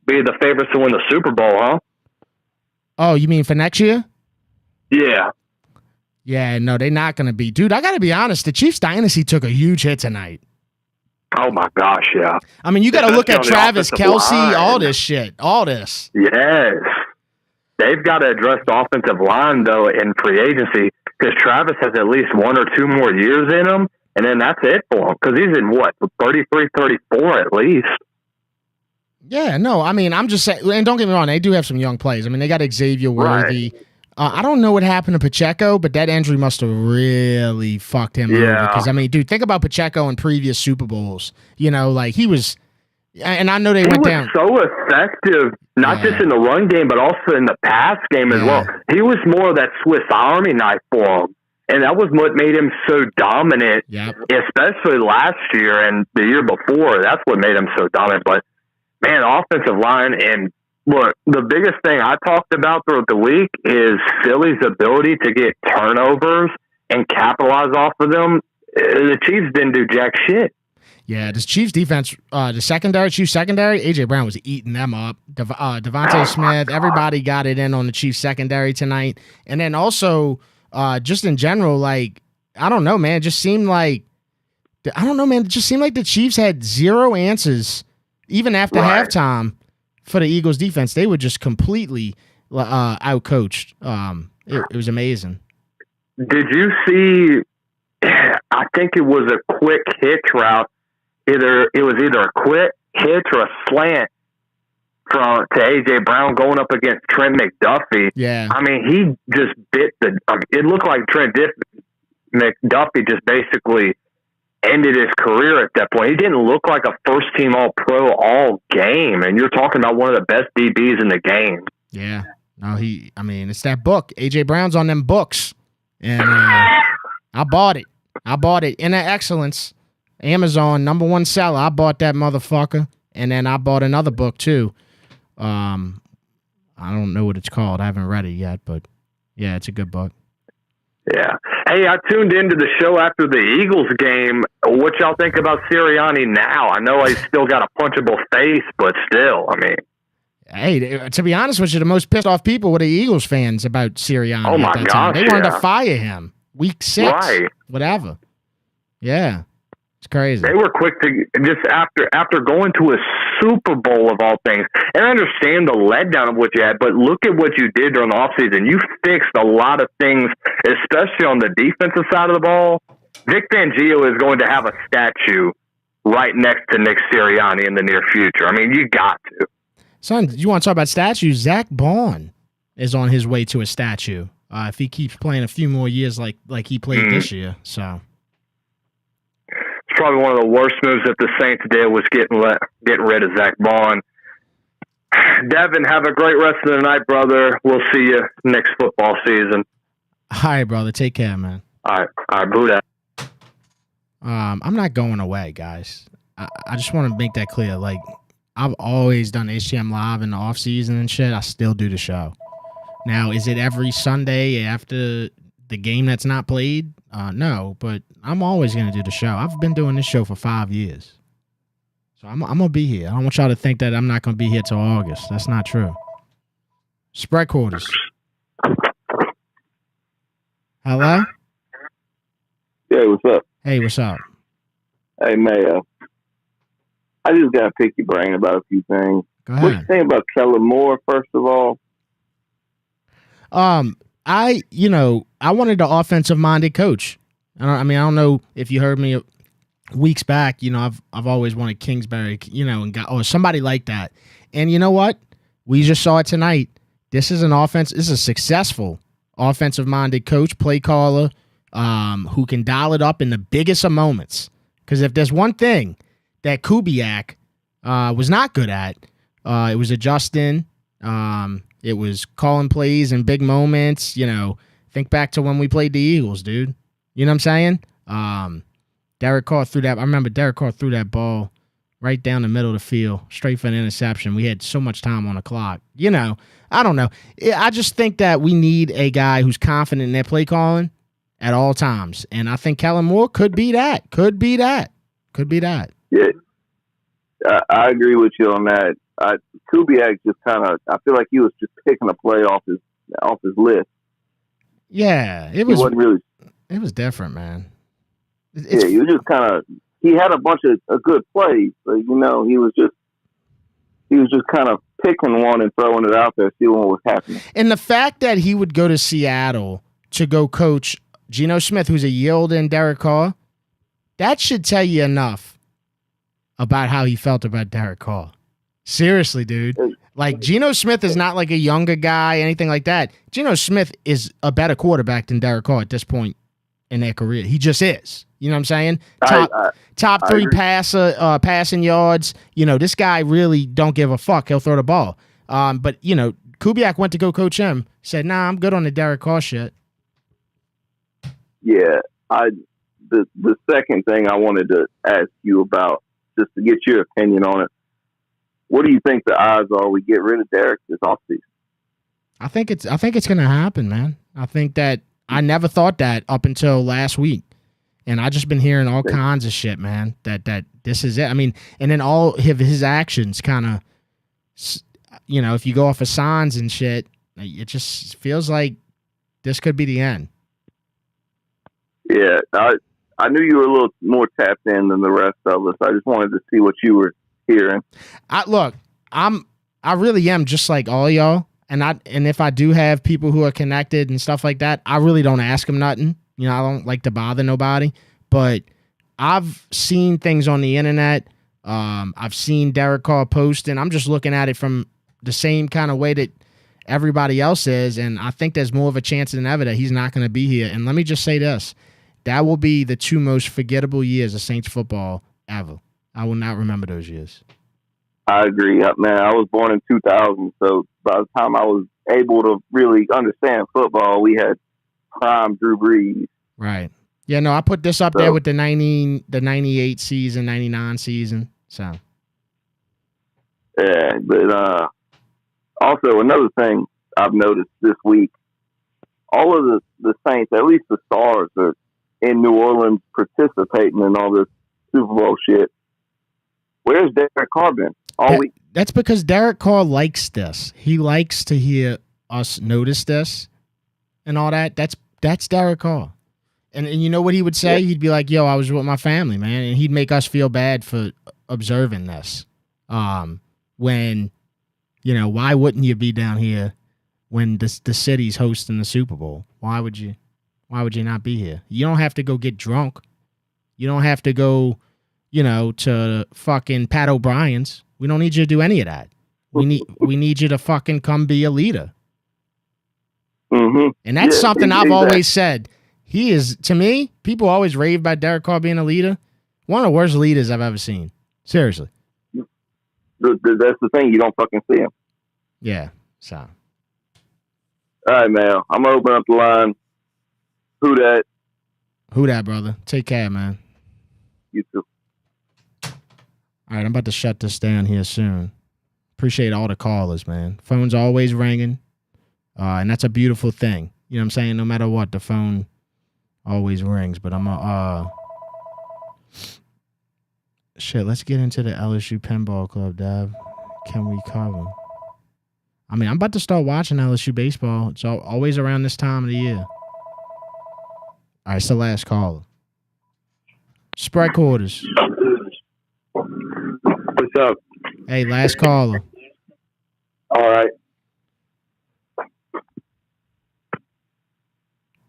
Speaker 15: be the favorites to win the Super Bowl, huh?
Speaker 1: Oh, you mean for next year?
Speaker 15: Yeah.
Speaker 1: Yeah, no, they're not going to be. Dude, I got to be honest. The Chiefs dynasty took a huge hit tonight.
Speaker 15: Oh, my gosh, yeah.
Speaker 1: I mean, you got to look at Travis Kelce,
Speaker 15: line.
Speaker 1: all this shit, all this.
Speaker 15: Yes. They've got to address the offensive line, though, in free agency, because Travis has at least 1 or 2 more years in him, and then that's it for him, because he's in, 33, 34 at least.
Speaker 1: Yeah, no, I mean, I'm just saying, and don't get me wrong, they do have some young players. I mean, they got Xavier Worthy. Right. I don't know what happened to Pacheco, but that injury must have really fucked him over. Because, I mean, dude, think about Pacheco in previous Super Bowls. You know, like, he was And I know they
Speaker 15: He
Speaker 1: went
Speaker 15: was
Speaker 1: down.
Speaker 15: so effective, not just in the run game, but also in the pass game as well. He was more of that Swiss Army knife for him. And that was what made him so dominant, especially last year and the year before. That's what made him so dominant. But, man, offensive line, and look, the biggest thing I talked about throughout the week is Philly's ability to get turnovers and capitalize off of them. The Chiefs didn't do jack shit.
Speaker 1: Yeah, this Chiefs defense, the Chiefs secondary, A.J. Brown was eating them up. Devontae Smith, everybody got it in on the Chiefs secondary tonight. And then also, just in general, like, I don't know, man, it just seemed like the Chiefs had zero answers, even after halftime, for the Eagles defense. They were just completely outcoached. It was amazing.
Speaker 15: Did you see, I think it was a quick hitch route. It was either a quick hitch or a slant to A.J. Brown going up against Trent McDuffie.
Speaker 1: Yeah.
Speaker 15: I mean, he just bit it looked like McDuffie just basically ended his career at that point. He didn't look like a first-team All-Pro all game, and you're talking about one of the best DBs in the game.
Speaker 1: Yeah. No, it's that book. A.J. Brown's on them books. And I bought it. In excellence. Amazon, #1 seller. I bought that motherfucker. And then I bought another book, too. I don't know what it's called. I haven't read it yet, but yeah, it's a good book.
Speaker 15: Yeah. Hey, I tuned into the show after the Eagles game. What y'all think about Sirianni now? I know he's still got a punchable face, but still, I mean.
Speaker 1: Hey, to be honest with you, the most pissed off people were the Eagles fans about Sirianni.
Speaker 15: Oh, my gosh.
Speaker 1: They wanted to fire him. Week 6.
Speaker 15: Right.
Speaker 1: Whatever. Yeah. It's crazy.
Speaker 15: They were quick to just after going to a Super Bowl of all things. And I understand the letdown of what you had, but look at what you did during the offseason. You fixed a lot of things, especially on the defensive side of the ball. Vic Fangio is going to have a statue right next to Nick Sirianni in the near future. I mean, you got to.
Speaker 1: Son, you want to talk about statues? Zach Bond is on his way to a statue if he keeps playing a few more years like he played this year. So.
Speaker 15: It's probably one of the worst moves that the Saints did was getting rid of Zach Bond. Devin, have a great rest of the night, brother. We'll see you next football season.
Speaker 1: All right, brother. Take care, man.
Speaker 15: All right, Buddha.
Speaker 1: I'm not going away, guys. I just want to make that clear. Like, I've always done HTM Live in the off season and shit. I still do the show. Now, is it every Sunday after the game that's not played? No, but I'm always going to do the show. I've been doing this show for 5 years. So I'm going to be here. I don't want y'all to think that I'm not going to be here till August. That's not true. Spread quarters. Hello?
Speaker 16: Hey, what's up?
Speaker 1: Hey, what's up?
Speaker 16: Hey, Mayo. I just got to pick your brain about a few things.
Speaker 1: Go ahead.
Speaker 16: What you think about Kellen Moore, first of all?
Speaker 1: I wanted the offensive-minded coach. I don't know if you heard me weeks back. I've always wanted Kingsbury, and somebody like that. And you know what? We just saw it tonight. This is a successful offensive-minded coach, play caller, who can dial it up in the biggest of moments. Because if there's one thing that Kubiak was not good at, it was adjusting. It was calling plays in big moments. Think back to when we played the Eagles, dude. You know what I'm saying? Derek Carr threw that. I remember Derek Carr threw that ball right down the middle of the field, straight for an interception. We had so much time on the clock. I don't know. I just think that we need a guy who's confident in their play calling at all times. And I think Kellen Moore could be that.
Speaker 16: Yeah, I agree with you on that. Kubiak just I feel like he was just picking a play off his list.
Speaker 1: Yeah,
Speaker 16: He wasn't really.
Speaker 1: It was different, man.
Speaker 16: He was just he had a bunch of good plays, but he was just kind of picking one and throwing it out there, seeing what was happening.
Speaker 1: And the fact that he would go to Seattle to go coach Geno Smith, who's a year older than Derek Carr, that should tell you enough about how he felt about Derek Carr. Seriously, dude. Like, Geno Smith is not like a younger guy, anything like that. Geno Smith is a better quarterback than Derek Carr at this point in their career. He just is. You know what I'm saying? Top
Speaker 16: I
Speaker 1: three
Speaker 16: agree.
Speaker 1: passing yards. You know, this guy really don't give a fuck. He'll throw the ball. But, you know, Kubiak went to go coach him. Said, nah, I'm good on the Derek Carr shit.
Speaker 16: Yeah, the second thing I wanted to ask you about, just to get your opinion on it, what do you think the odds are we get rid of Derek this offseason?
Speaker 1: I think it's gonna happen, man. I think that I never thought that up until last week. And I just been hearing all kinds of shit, man, that this is it. I mean, and then all of his actions kind of, you know, if you go off of signs and shit, it just feels like this could be the end.
Speaker 16: Yeah, I knew you were a little more tapped in than the rest of us. I just wanted to see what you were hearing.
Speaker 1: I really am just like all y'all. And if I do have people who are connected and stuff like that, I really don't ask them nothing. You know, I don't like to bother nobody. But I've seen things on the internet. I've seen Derek Carr post, and I'm just looking at it from the same kind of way that everybody else is. And I think there's more of a chance than ever that he's not going to be here. And let me just say this. That will be the two most forgettable years of Saints football ever. I will not remember those years.
Speaker 16: I agree. Man, I was born in 2000, so by the time I was able to really understand football, we had prime Drew Brees.
Speaker 1: Right. Yeah, no, I put this up there with the 98 season, 99 season. So.
Speaker 16: Yeah, but also another thing I've noticed this week, all of the Saints, at least the stars, are in New Orleans participating in all this Super Bowl shit. Where's Derek Carr been all week?
Speaker 1: That's because Derek Carr likes this. He likes to hear us notice this and all that. That's Derek Carr. And you know what he would say? Yeah. He'd be like, yo, I was with my family, man. And he'd make us feel bad for observing this. When, you know, why wouldn't you be down here when the city's hosting the Super Bowl? Why would you not be here? You don't have to go get drunk. You don't have to go, you know, to fucking Pat O'Brien's. We don't need you to do any of that. We need you to fucking come be a leader.
Speaker 16: Mm-hmm.
Speaker 1: And that's something I've always said. He is, to me, people always rave about Derek Carr being a leader. One of the worst leaders I've ever seen. Seriously.
Speaker 16: That's the thing. You don't fucking see him.
Speaker 1: Yeah. So.
Speaker 16: All right, man. I'm going to open up the line. Who that?
Speaker 1: Who that, brother? Take care, man.
Speaker 16: You too.
Speaker 1: All right, I'm about to shut this down here soon. Appreciate all the callers, man. Phone's always ringing, and that's a beautiful thing. You know what I'm saying? No matter what, the phone always rings. But shit, let's get into the LSU Pinball Club, Dav. Can we cover? I mean, I'm about to start watching LSU baseball. It's always around this time of the year. All right, it's the last caller. Spread quarters.
Speaker 5: What's up?
Speaker 1: Hey, last caller.
Speaker 5: All right.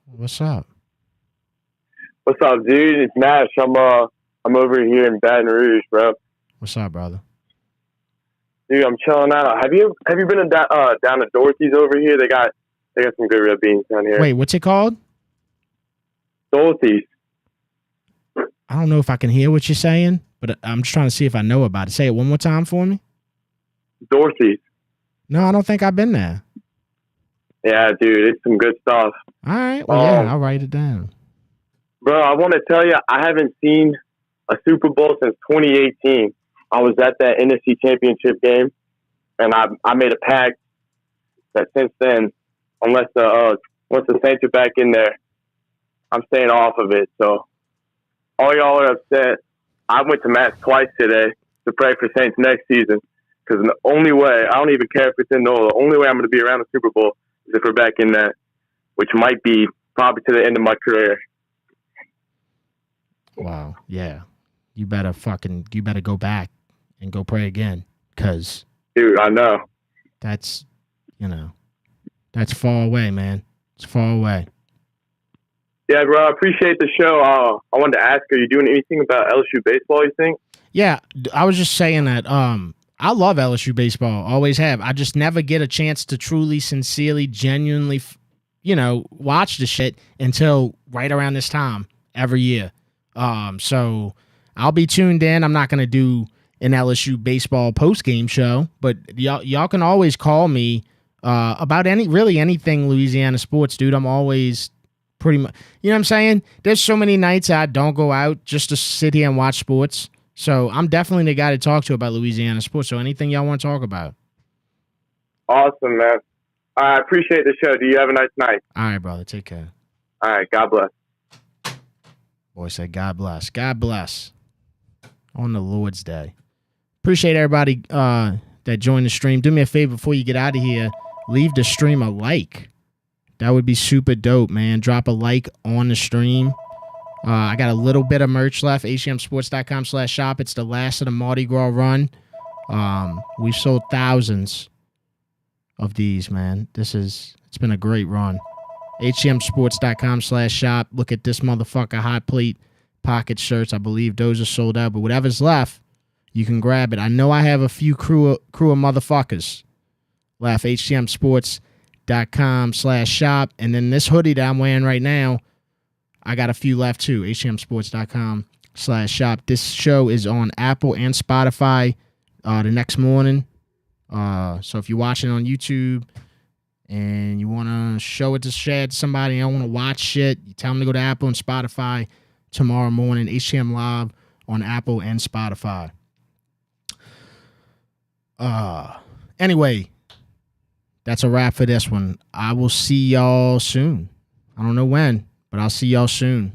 Speaker 1: What's up?
Speaker 5: What's up, dude? It's Nash. I'm over here in Baton Rouge, bro.
Speaker 1: What's up, brother?
Speaker 5: Dude, I'm chilling out. Have you been down to Dorothy's over here? They got some good red beans down here.
Speaker 1: Wait, what's it called?
Speaker 5: Dorothy's.
Speaker 1: I don't know if I can hear what you're saying, but I'm just trying to see if I know about it. Say it one more time for me.
Speaker 5: Dorothy's.
Speaker 1: No, I don't think I've been there.
Speaker 5: Yeah, dude, it's some good stuff.
Speaker 1: All right. Well, yeah, I'll write it down.
Speaker 5: Bro, I want to tell you, I haven't seen a Super Bowl since 2018. I was at that NFC Championship game, and I made a pact that since then, once the Saints are back in there, I'm staying off of it. So all y'all are upset. I went to Mass twice today to pray for Saints next season because the only way, I don't even care if it's in NOLA, the only way I'm going to be around the Super Bowl is if we're back in that, which might be probably to the end of my career.
Speaker 1: Wow. Yeah. You better go back and go pray again because.
Speaker 5: Dude, I know.
Speaker 1: That's far away, man. It's far away.
Speaker 5: Yeah, bro, I appreciate the show. I wanted to ask, are you doing anything about LSU baseball, you think?
Speaker 1: Yeah, I was just saying that I love LSU baseball, always have. I just never get a chance to truly, sincerely, genuinely watch the shit until right around this time every year. So I'll be tuned in. I'm not going to do an LSU baseball post-game show, but y'all can always call me about anything Louisiana sports, dude. I'm always pretty much, you know what I'm saying? There's so many nights I don't go out just to sit here and watch sports. So I'm definitely the guy to talk to about Louisiana sports. So anything y'all want to talk about.
Speaker 5: Awesome, man. I appreciate the show. Do you have a nice night?
Speaker 1: All right, brother. Take care.
Speaker 5: All right. God bless.
Speaker 1: Boy said, God bless. God bless. On the Lord's Day. Appreciate everybody that joined the stream. Do me a favor before you get out of here. Leave the stream a like. That would be super dope, man. Drop a like on the stream. I got a little bit of merch left. HTMsports.com/shop. It's the last of the Mardi Gras run. We've sold thousands of these, man. It's been a great run. HTMsports.com/shop. Look at this motherfucker hot plate pocket shirts. I believe those are sold out, but whatever's left, you can grab it. I know I have a few crew of motherfuckers left. HTMsports.com/shop. And then this hoodie that I'm wearing right now, I got a few left too. HTMsports.com/shop. This show is on Apple and Spotify the next morning. So if you're watching on YouTube and you want to show it to share to somebody and you don't want to watch shit, you tell them to go to Apple and Spotify tomorrow morning. HTM Live on Apple and Spotify. Anyway, that's a wrap for this one. I will see y'all soon. I don't know when, but I'll see y'all soon.